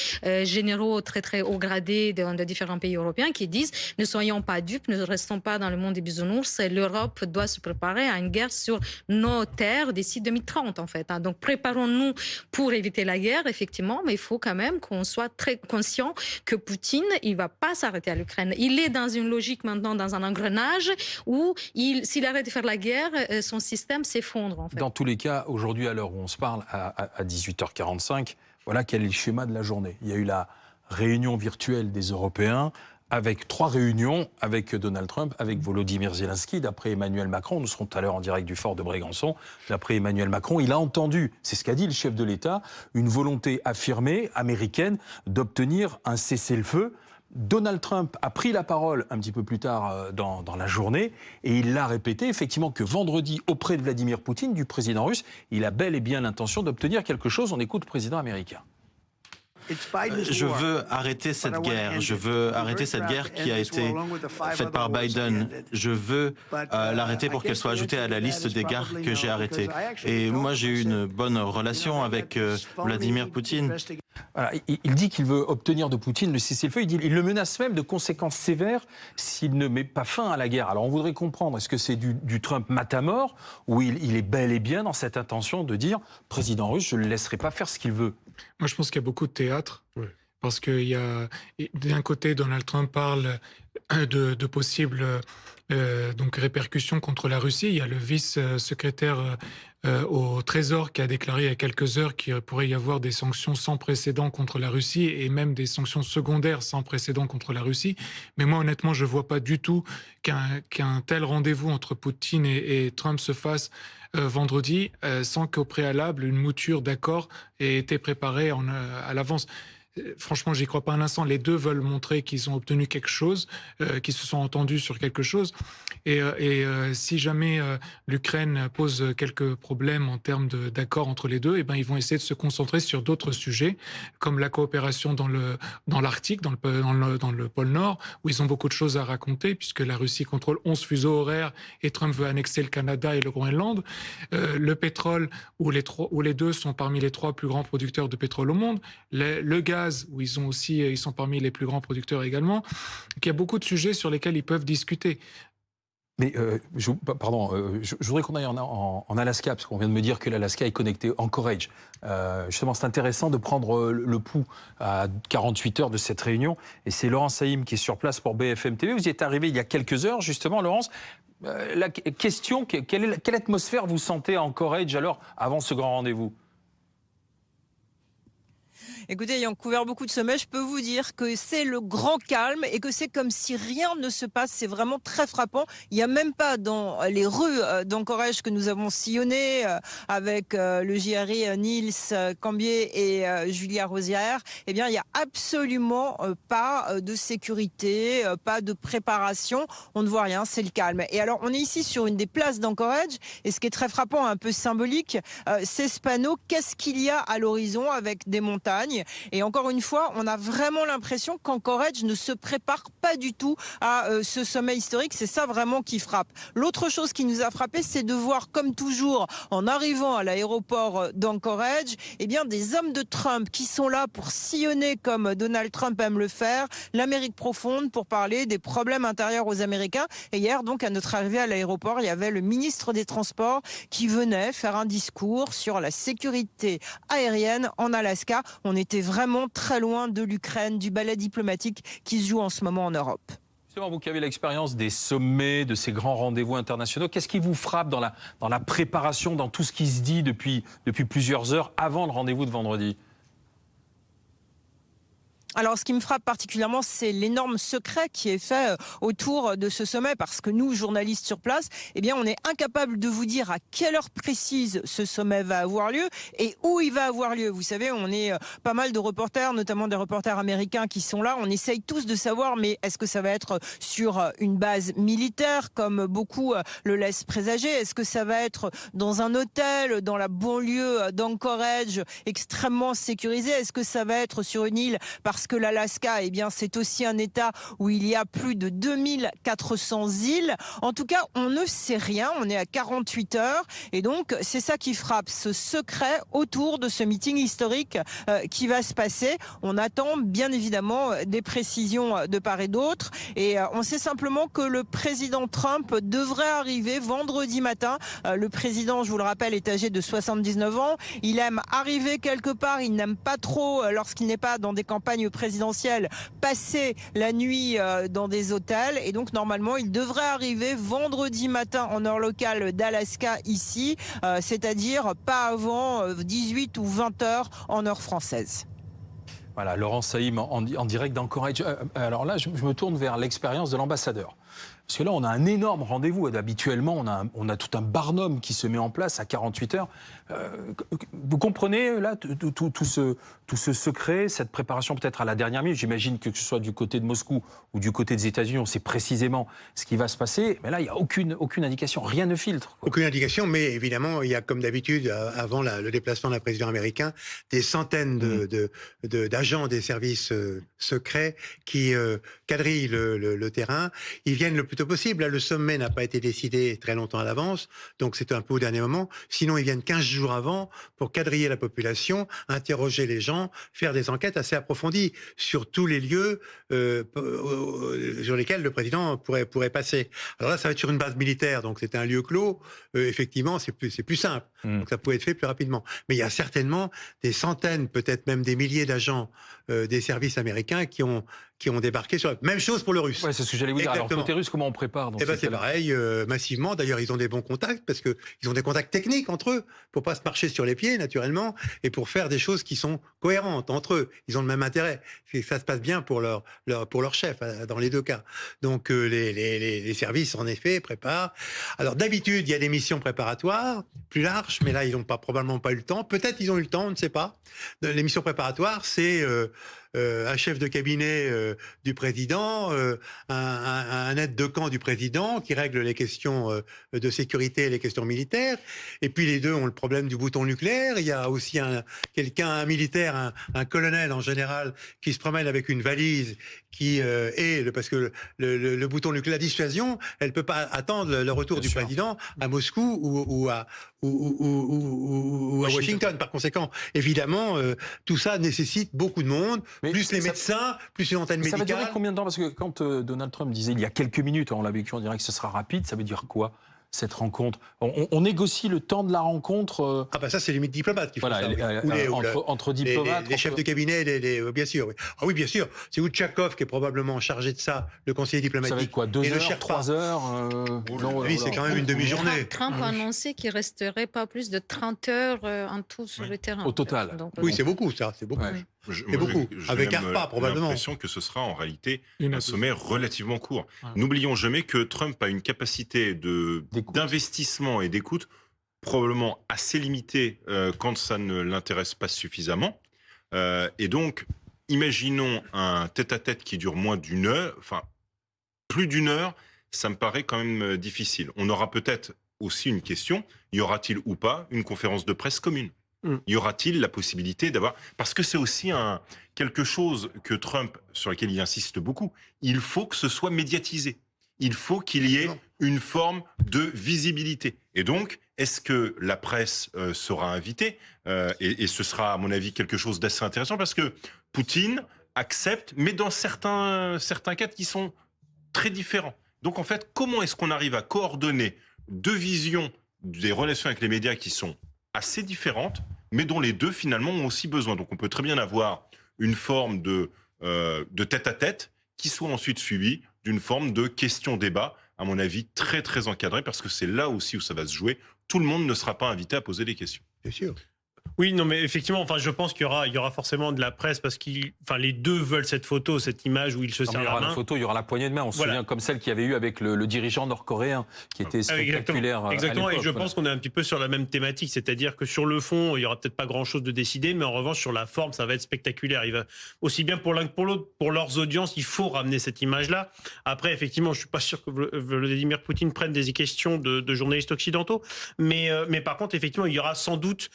généraux très très haut gradés de différents pays européens qui disent ne soyons pas dupes, ne restons pas dans le monde des bisounours. L'Europe doit se préparer à une guerre sur nos terres d'ici 2030 en fait. Donc préparons-nous pour éviter la guerre effectivement, mais il faut quand même qu'on soit très conscient que Poutine, il va pas s'arrêter à l'Ukraine. Il est dans une logique maintenant, dans un engrenage où s'il arrête de faire la guerre, son système s'effondre en fait. Dans tous les cas, aujourd'hui à l'heure où on se parle, à 18h45, voilà quel est le schéma de la journée. Il y a eu la réunion virtuelle des Européens, avec 3 réunions avec Donald Trump, avec Volodymyr Zelensky. D'après Emmanuel Macron, nous serons tout à l'heure en direct du fort de Brégançon, d'après Emmanuel Macron, il a entendu, c'est ce qu'a dit le chef de l'État, une volonté affirmée, américaine, d'obtenir un cessez-le-feu. Donald Trump a pris la parole un petit peu plus tard dans la journée et il l'a répété effectivement que vendredi, auprès de Vladimir Poutine, du président russe, il a bel et bien l'intention d'obtenir quelque chose. On écoute le président américain. Je veux arrêter cette guerre. Je veux arrêter cette guerre qui a été faite par Biden. Je veux l'arrêter pour qu'elle soit ajoutée à la liste des guerres que j'ai arrêtées. Et moi, j'ai eu une bonne relation avec Vladimir Poutine. Voilà, il dit qu'il veut obtenir de Poutine le cessez-le-feu. Il le menace même de conséquences sévères s'il ne met pas fin à la guerre. Alors on voudrait comprendre, est-ce que c'est du Trump matamor ou il est bel et bien dans cette intention de dire « Président russe, je ne le laisserai pas faire ce qu'il veut ». Moi, je pense qu'il y a beaucoup de théâtre. Oui. Parce qu'il y a, d'un côté, Donald Trump parle de possibles donc répercussions contre la Russie. Il y a le vice-secrétaire au Trésor qui a déclaré il y a quelques heures qu'il pourrait y avoir des sanctions sans précédent contre la Russie et même des sanctions secondaires sans précédent contre la Russie. Mais moi, honnêtement, je ne vois pas du tout qu'un tel rendez-vous entre Poutine et Trump se fasse vendredi sans qu'au préalable, une mouture d'accord ait été préparée à l'avance. Franchement, j'y crois pas un instant. Les deux veulent montrer qu'ils ont obtenu quelque chose, qu'ils se sont entendus sur quelque chose. Et si jamais l'Ukraine pose quelques problèmes en termes d'accord entre les deux, eh ben ils vont essayer de se concentrer sur d'autres sujets, comme la coopération dans l'Arctique, dans le pôle Nord, où ils ont beaucoup de choses à raconter, puisque la Russie contrôle 11 fuseaux horaires et Trump veut annexer le Canada et le Groenland. Le pétrole, où les deux sont parmi les 3 plus grands producteurs de pétrole au monde. Le gaz, où ils sont parmi les plus grands producteurs également. Donc, il y a beaucoup de sujets sur lesquels ils peuvent discuter. Mais je voudrais qu'on aille en Alaska, parce qu'on vient de me dire que l'Alaska est connecté Anchorage. Justement, c'est intéressant de prendre le pouls à 48 heures de cette réunion. Et c'est Laurence Saïm qui est sur place pour BFM TV. Vous y êtes arrivé il y a quelques heures, justement, Laurence. La question, quelle atmosphère vous sentez à Anchorage alors, avant ce grand rendez-vous ? Écoutez, ayant couvert beaucoup de sommets, je peux vous dire que c'est le grand calme et que c'est comme si rien ne se passe. C'est vraiment très frappant. Il n'y a même pas dans les rues d'Anchorage que nous avons sillonnées avec le JRI Niels Cambier et Julia Rosière. Eh bien, il n'y a absolument pas de sécurité, pas de préparation. On ne voit rien, c'est le calme. Et alors, on est ici sur une des places d'Anchorage et ce qui est très frappant, un peu symbolique, c'est ce panneau. Qu'est-ce qu'il y a à l'horizon avec des montagnes meeting. Et encore une fois, on a vraiment l'impression qu'Anchorage ne se prépare pas du tout à ce sommet historique. C'est ça vraiment qui frappe. L'autre chose qui nous a frappé, c'est de voir, comme toujours, en arrivant à l'aéroport d'Anchorage, eh bien, des hommes de Trump qui sont là pour sillonner, comme Donald Trump aime le faire, l'Amérique profonde pour parler des problèmes intérieurs aux Américains. Et hier, donc, à notre arrivée à l'aéroport, il y avait le ministre des Transports qui venait faire un discours sur la sécurité aérienne en Alaska. On était vraiment très loin de l'Ukraine, du ballet diplomatique qui se joue en ce moment en Europe. Justement, vous qui avez l'expérience des sommets, de ces grands rendez-vous internationaux, qu'est-ce qui vous frappe dans la préparation, dans tout ce qui se dit depuis plusieurs heures avant le rendez-vous de vendredi ? Alors, ce qui me frappe particulièrement, c'est l'énorme secret qui est fait autour de ce sommet, parce que nous, journalistes sur place, eh bien, on est incapable de vous dire à quelle heure précise ce sommet va avoir lieu et où il va avoir lieu. Vous savez, on est pas mal de reporters, notamment des reporters américains qui sont là. On essaye tous de savoir, mais est-ce que ça va être sur une base militaire, comme beaucoup le laissent présager? Est-ce que ça va être dans un hôtel, dans la banlieue d'Anchorage, extrêmement sécurisé? Est-ce que ça va être sur une île? Parce que l'Alaska, eh bien, c'est aussi un État où il y a plus de 2400 îles. En tout cas, on ne sait rien. On est à 48 heures. Et donc, c'est ça qui frappe, ce secret autour de ce meeting historique qui va se passer. On attend bien évidemment des précisions de part et d'autre. Et on sait simplement que le président Trump devrait arriver vendredi matin. Le président, je vous le rappelle, est âgé de 79 ans. Il aime arriver quelque part. Il n'aime pas trop, lorsqu'il n'est pas dans des campagnes présidentielle, passer la nuit dans des hôtels, et donc normalement il devrait arriver vendredi matin en heure locale d'Alaska ici, c'est-à-dire pas avant 18 ou 20 heures en heure française. Voilà, Laurent Saïm en direct d'Anchorage. Alors là, je me tourne vers l'expérience de l'ambassadeur. Parce que là, on a un énorme rendez-vous. Habituellement, on a tout un barnum qui se met en place à 48 heures. Vous comprenez, là, tout ce secret, cette préparation peut-être à la dernière minute. J'imagine que ce soit du côté de Moscou ou du côté des États-Unis, on sait précisément ce qui va se passer. Mais là, il n'y a aucune indication, rien ne filtre, quoi. Aucune indication, mais évidemment, il y a comme d'habitude, avant le déplacement d'un président américain, des centaines d'agents des services secrets qui quadrillent le terrain. Ils viennent le plus tôt possible. Là, le sommet n'a pas été décidé très longtemps à l'avance, donc c'est un peu au dernier moment. Sinon, ils viennent 15 jours avant pour quadriller la population, interroger les gens, faire des enquêtes assez approfondies sur tous les lieux sur lesquels le président pourrait passer. Alors là, ça va être sur une base militaire, donc c'est un lieu clos. Effectivement, c'est plus simple. Donc ça pouvait être fait plus rapidement. Mais il y a certainement des centaines, peut-être même des milliers d'agents des services américains qui ont débarqué sur la... Même chose pour le russe. Ouais, c'est ce que j'allais vous dire. Alors, côté russe, comment on prépare? Eh ben, c'est pareil, massivement. D'ailleurs, ils ont des bons contacts parce qu'ils ont des contacts techniques entre eux pour pas se marcher sur les pieds, naturellement, et pour faire des choses qui sont cohérentes entre eux. Ils ont le même intérêt. C'est que ça se passe bien pour leur chef, dans les deux cas. Donc, les services, en effet, préparent. Alors, d'habitude, il y a des missions préparatoires plus larges, mais là, ils n'ont probablement pas eu le temps. Peut-être ils ont eu le temps, on ne sait pas. Les missions préparatoires, c'est... un chef de cabinet du président, un aide de camp du président qui règle les questions de sécurité et les questions militaires. Et puis les deux ont le problème du bouton nucléaire. Il y a aussi un militaire, un colonel en général, qui se promène avec une valise qui parce que le bouton nucléaire, la dissuasion, elle peut pas attendre le retour du président à Moscou ou à Washington. Par conséquent, évidemment, tout ça nécessite beaucoup de monde. Mais plus les médecins, plus une antenne médicale. Ça va durer combien de temps? Parce que quand Donald Trump disait il y a quelques minutes, on l'a vécu, on dirait que ce sera rapide, ça veut dire quoi, cette rencontre? On négocie le temps de la rencontre Ah bah ça, c'est limite diplomate qui font ça. Entre diplomates. Les chefs de cabinet, bien sûr. Oui. Ah oui, bien sûr. C'est Outchakov qui est probablement chargé de ça, le conseiller diplomatique. Ça va être quoi, 2 heures, 3 heures Oui, c'est quand même une demi-journée. Trump a annoncé qu'il resterait pas plus de 30 heures en tout sur le terrain. Au total. Donc, oui, c'est beaucoup, ça. C'est beaucoup. Oui. C'est beaucoup. Avec ARPA, probablement. J'ai l'impression que ce sera en réalité un sommet relativement court. Ouais. N'oublions jamais que Trump a une capacité d'investissement et d'écoute probablement assez limitée quand ça ne l'intéresse pas suffisamment. Et donc, imaginons un tête-à-tête qui dure moins d'une heure, enfin plus d'une heure, ça me paraît quand même difficile. On aura peut-être aussi une question, y aura-t-il ou pas une conférence de presse commune ? Y aura-t-il la possibilité d'avoir... Parce que c'est aussi quelque chose que Trump, sur lequel il insiste beaucoup, il faut que ce soit médiatisé. Il faut qu'il y ait une forme de visibilité. Et donc, est-ce que la presse sera invitée et ce sera, à mon avis, quelque chose d'assez intéressant, parce que Poutine accepte, mais dans certains cas qui sont très différents. Donc, en fait, comment est-ce qu'on arrive à coordonner deux visions des relations avec les médias qui sont assez différentes, mais dont les deux, finalement, ont aussi besoin. Donc, on peut très bien avoir une forme de tête-à-tête qui soit ensuite suivie d'une forme de question-débat, à mon avis, très, très encadrée, parce que c'est là aussi où ça va se jouer. Tout le monde ne sera pas invité à poser des questions. Bien sûr. Oui, non, mais effectivement, enfin, je pense qu'il y aura forcément de la presse parce les deux veulent cette photo, cette image où ils se serrent la main. Il y aura la photo, il y aura la poignée de main. On se souvient comme celle qu'il y avait eu avec le dirigeant nord-coréen qui était spectaculaire. Exactement. À Et je pense qu'on est un petit peu sur la même thématique, c'est-à-dire que sur le fond, il y aura peut-être pas grand-chose de décidé, mais en revanche sur la forme, ça va être spectaculaire. Il va aussi bien pour l'un que pour l'autre, pour leurs audiences, il faut ramener cette image-là. Après, effectivement, je suis pas sûr que Vladimir Poutine prenne des questions de journalistes occidentaux, mais par contre, effectivement, il y aura sans doute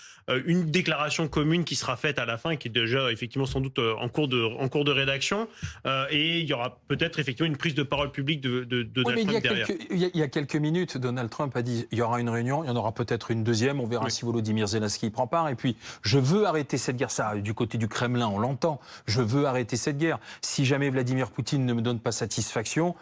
une déclaration commune qui sera faite à la fin, qui est déjà effectivement sans doute en cours de rédaction, et il y aura peut-être effectivement une prise de parole publique de Donald Trump derrière. Il y a quelques minutes, Donald Trump a dit il y aura une réunion, il y en aura peut-être une deuxième, on verra si Volodymyr Zelensky prend part, et puis je veux arrêter cette guerre, ça du côté du Kremlin on l'entend, je veux arrêter cette guerre. Si jamais Vladimir Poutine ne me donne pas satisfaction,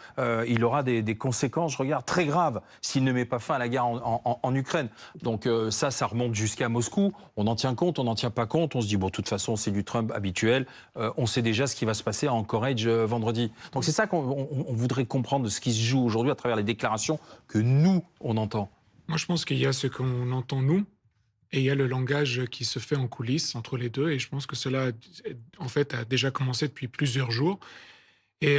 il aura des conséquences, je regarde, très graves s'il ne met pas fin à la guerre en Ukraine. Donc ça remonte jusqu'à Moscou, on en tient compte, on n'en tient pas compte, on se dit bon de toute façon c'est du Trump habituel, on sait déjà ce qui va se passer à Anchorage vendredi. Donc c'est ça qu'on voudrait comprendre de ce qui se joue aujourd'hui à travers les déclarations que nous on entend. Moi je pense qu'il y a ce qu'on entend nous et il y a le langage qui se fait en coulisses entre les deux, et je pense que cela en fait a déjà commencé depuis plusieurs jours. Et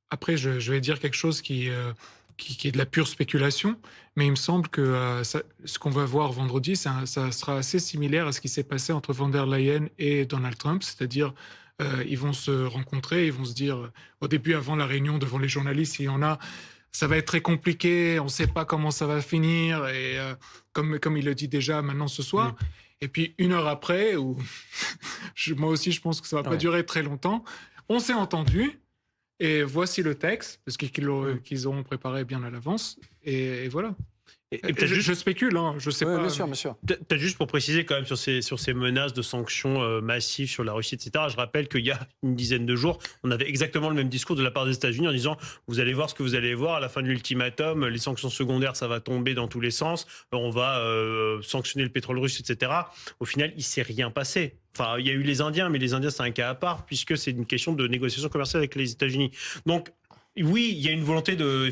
après je vais dire quelque chose qui est de la pure spéculation, mais il me semble que ce qu'on va voir vendredi, ça sera assez similaire à ce qui s'est passé entre von der Leyen et Donald Trump, c'est-à-dire ils vont se rencontrer, ils vont se dire, au début, avant la réunion, devant les journalistes, il y en a, ça va être très compliqué, on ne sait pas comment ça va finir, et comme il le dit déjà maintenant ce soir, et puis une heure après, moi aussi je pense que ça ne va pas durer très longtemps, on s'est entendu, et voici le texte, parce qu'ils auront préparé bien à l'avance, et voilà. Et je spécule, hein, je sais pas. Bien sûr. Peut-être juste pour préciser quand même sur ces menaces de sanctions massives sur la Russie, etc. Je rappelle qu'il y a une dizaine de jours, on avait exactement le même discours de la part des États-Unis en disant vous allez voir ce que vous allez voir à la fin de l'ultimatum, les sanctions secondaires ça va tomber dans tous les sens, on va sanctionner le pétrole russe, etc. Au final, il s'est rien passé. Enfin, il y a eu les Indiens, mais les Indiens c'est un cas à part puisque c'est une question de négociation commerciale avec les États-Unis. Donc oui, il y a une volonté de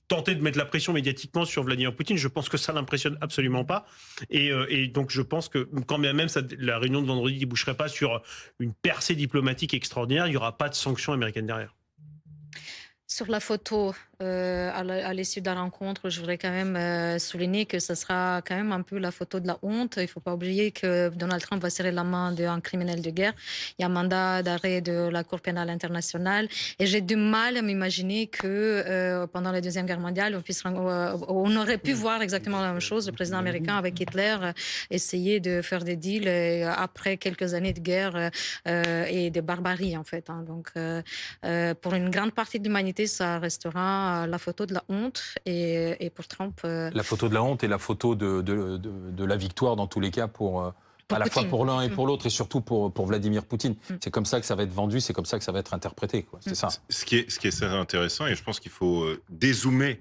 tenter de mettre la pression médiatiquement sur Vladimir Poutine. Je pense que ça l'impressionne absolument pas. Et donc je pense que quand bien même la réunion de vendredi ne déboucherait pas sur une percée diplomatique extraordinaire, il n'y aura pas de sanctions américaines derrière. Sur la photo, à l'issue de la rencontre, je voudrais quand même souligner que ce sera quand même un peu la photo de la honte. Il ne faut pas oublier que Donald Trump va serrer la main d'un criminel de guerre. Il y a un mandat d'arrêt de la Cour pénale internationale. Et j'ai du mal à m'imaginer que pendant la Deuxième Guerre mondiale, on aurait pu voir exactement la même chose. Le président américain avec Hitler essayer de faire des deals après quelques années de guerre et de barbarie, en fait. Donc, pour une grande partie de l'humanité, ça restera la photo de la honte, et pour Trump... La photo de la honte et la photo de la victoire dans tous les cas à la fois pour l'un et pour l'autre, et surtout pour Vladimir Poutine. C'est comme ça que ça va être vendu, c'est comme ça que ça va être interprété, quoi. C'est ça. Ce qui est très intéressant, et je pense qu'il faut dézoomer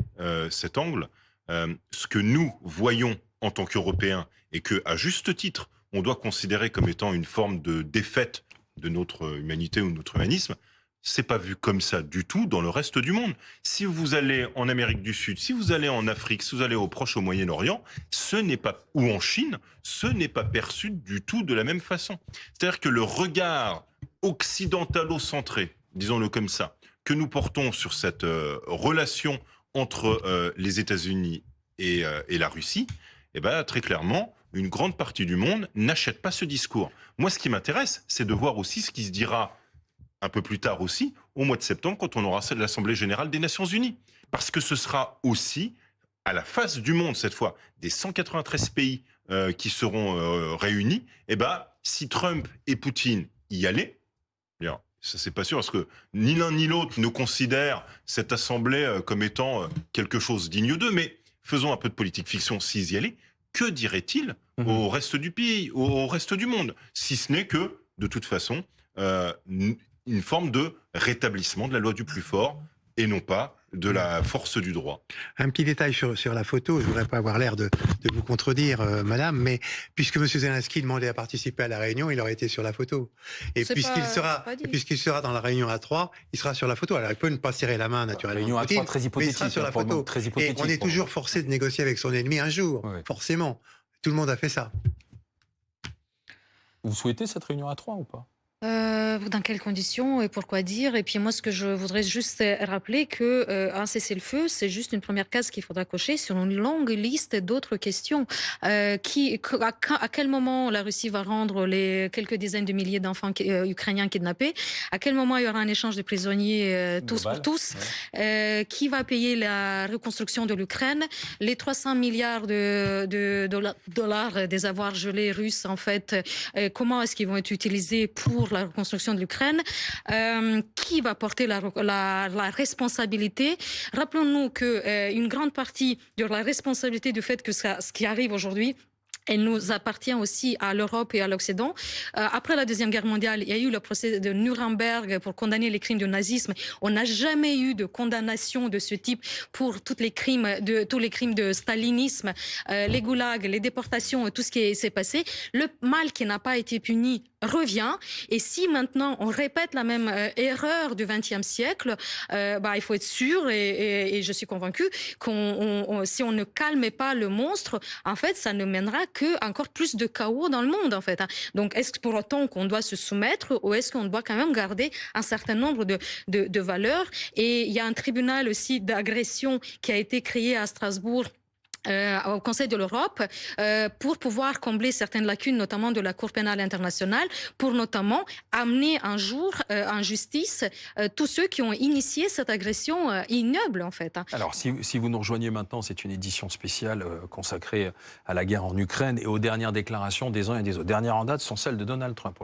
cet angle, ce que nous voyons en tant qu'Européens, et que, à juste titre, on doit considérer comme étant une forme de défaite de notre humanité ou de notre humanisme, c'est pas vu comme ça du tout dans le reste du monde. Si vous allez en Amérique du Sud, si vous allez en Afrique, si vous allez au Proche, au Moyen-Orient, ou en Chine, ce n'est pas perçu du tout de la même façon. C'est-à-dire que le regard occidentalo-centré, disons-le comme ça, que nous portons sur cette relation entre les États-Unis et la Russie, eh ben, très clairement, une grande partie du monde n'achète pas ce discours. Moi, ce qui m'intéresse, c'est de voir aussi ce qui se dira un peu plus tard aussi, au mois de septembre, quand on aura l'Assemblée générale des Nations Unies. Parce que ce sera aussi, à la face du monde cette fois, des 193 pays qui seront réunis. Eh ben, si Trump et Poutine y allaient, bien, ça c'est pas sûr, parce que ni l'un ni l'autre ne considèrent cette assemblée comme étant quelque chose digne d'eux, mais faisons un peu de politique fiction s'ils y allaient. Que dirait-il au reste du pays, au reste du monde, si ce n'est que, de toute façon, une forme de rétablissement de la loi du plus fort et non pas de la force du droit. Un petit détail sur la photo, je ne voudrais pas avoir l'air de vous contredire, madame, mais puisque M. Zelensky demandait à participer à la réunion, il aurait été sur la photo. Et puisqu'il sera dans la réunion à 3, il sera sur la photo. Alors il peut ne pas serrer la main, naturellement. Réunion à 3, très hypothétique. Mais il sera sur la photo. Et on est toujours forcé de négocier avec son ennemi un jour, forcément. Tout le monde a fait ça. Vous souhaitez cette réunion à 3 ou pas ? Dans quelles conditions et pourquoi dire? Et puis moi, ce que je voudrais juste rappeler que un cessez-le-feu, c'est juste une première case qu'il faudra cocher sur une longue liste d'autres questions. À quel moment la Russie va rendre les quelques dizaines de milliers d'enfants ukrainiens kidnappés? À quel moment il y aura un échange de prisonniers tous pour tous? Qui va payer la reconstruction de l'Ukraine? Les 300 milliards de dollars des avoirs gelés russes, en fait, comment est-ce qu'ils vont être utilisés pour la reconstruction de l'Ukraine, qui va porter la responsabilité. Rappelons-nous qu'une grande partie de la responsabilité du fait que ce qui arrive aujourd'hui, elle nous appartient aussi à l'Europe et à l'Occident. Après la Deuxième Guerre mondiale, il y a eu le procès de Nuremberg pour condamner les crimes du nazisme. On n'a jamais eu de condamnation de ce type pour tous les crimes de stalinisme, les goulags, les déportations, tout ce qui s'est passé. Le mal qui n'a pas été puni revient. Et si maintenant on répète la même erreur du XXe siècle, il faut être sûr, et je suis convaincue, si on ne calme pas le monstre, en fait, ça ne mènera que encore plus de chaos dans le monde, en fait. Donc, est-ce pour autant qu'on doit se soumettre, ou est-ce qu'on doit quand même garder un certain nombre de valeurs? Et il y a un tribunal aussi d'agression qui a été créé à Strasbourg, au Conseil de l'Europe, pour pouvoir combler certaines lacunes, notamment de la Cour pénale internationale, pour notamment amener un jour en justice tous ceux qui ont initié cette agression ignoble, en fait. Alors, si vous nous rejoignez maintenant, c'est une édition spéciale consacrée à la guerre en Ukraine et aux dernières déclarations des uns et des autres. Dernières en date sont celles de Donald Trump.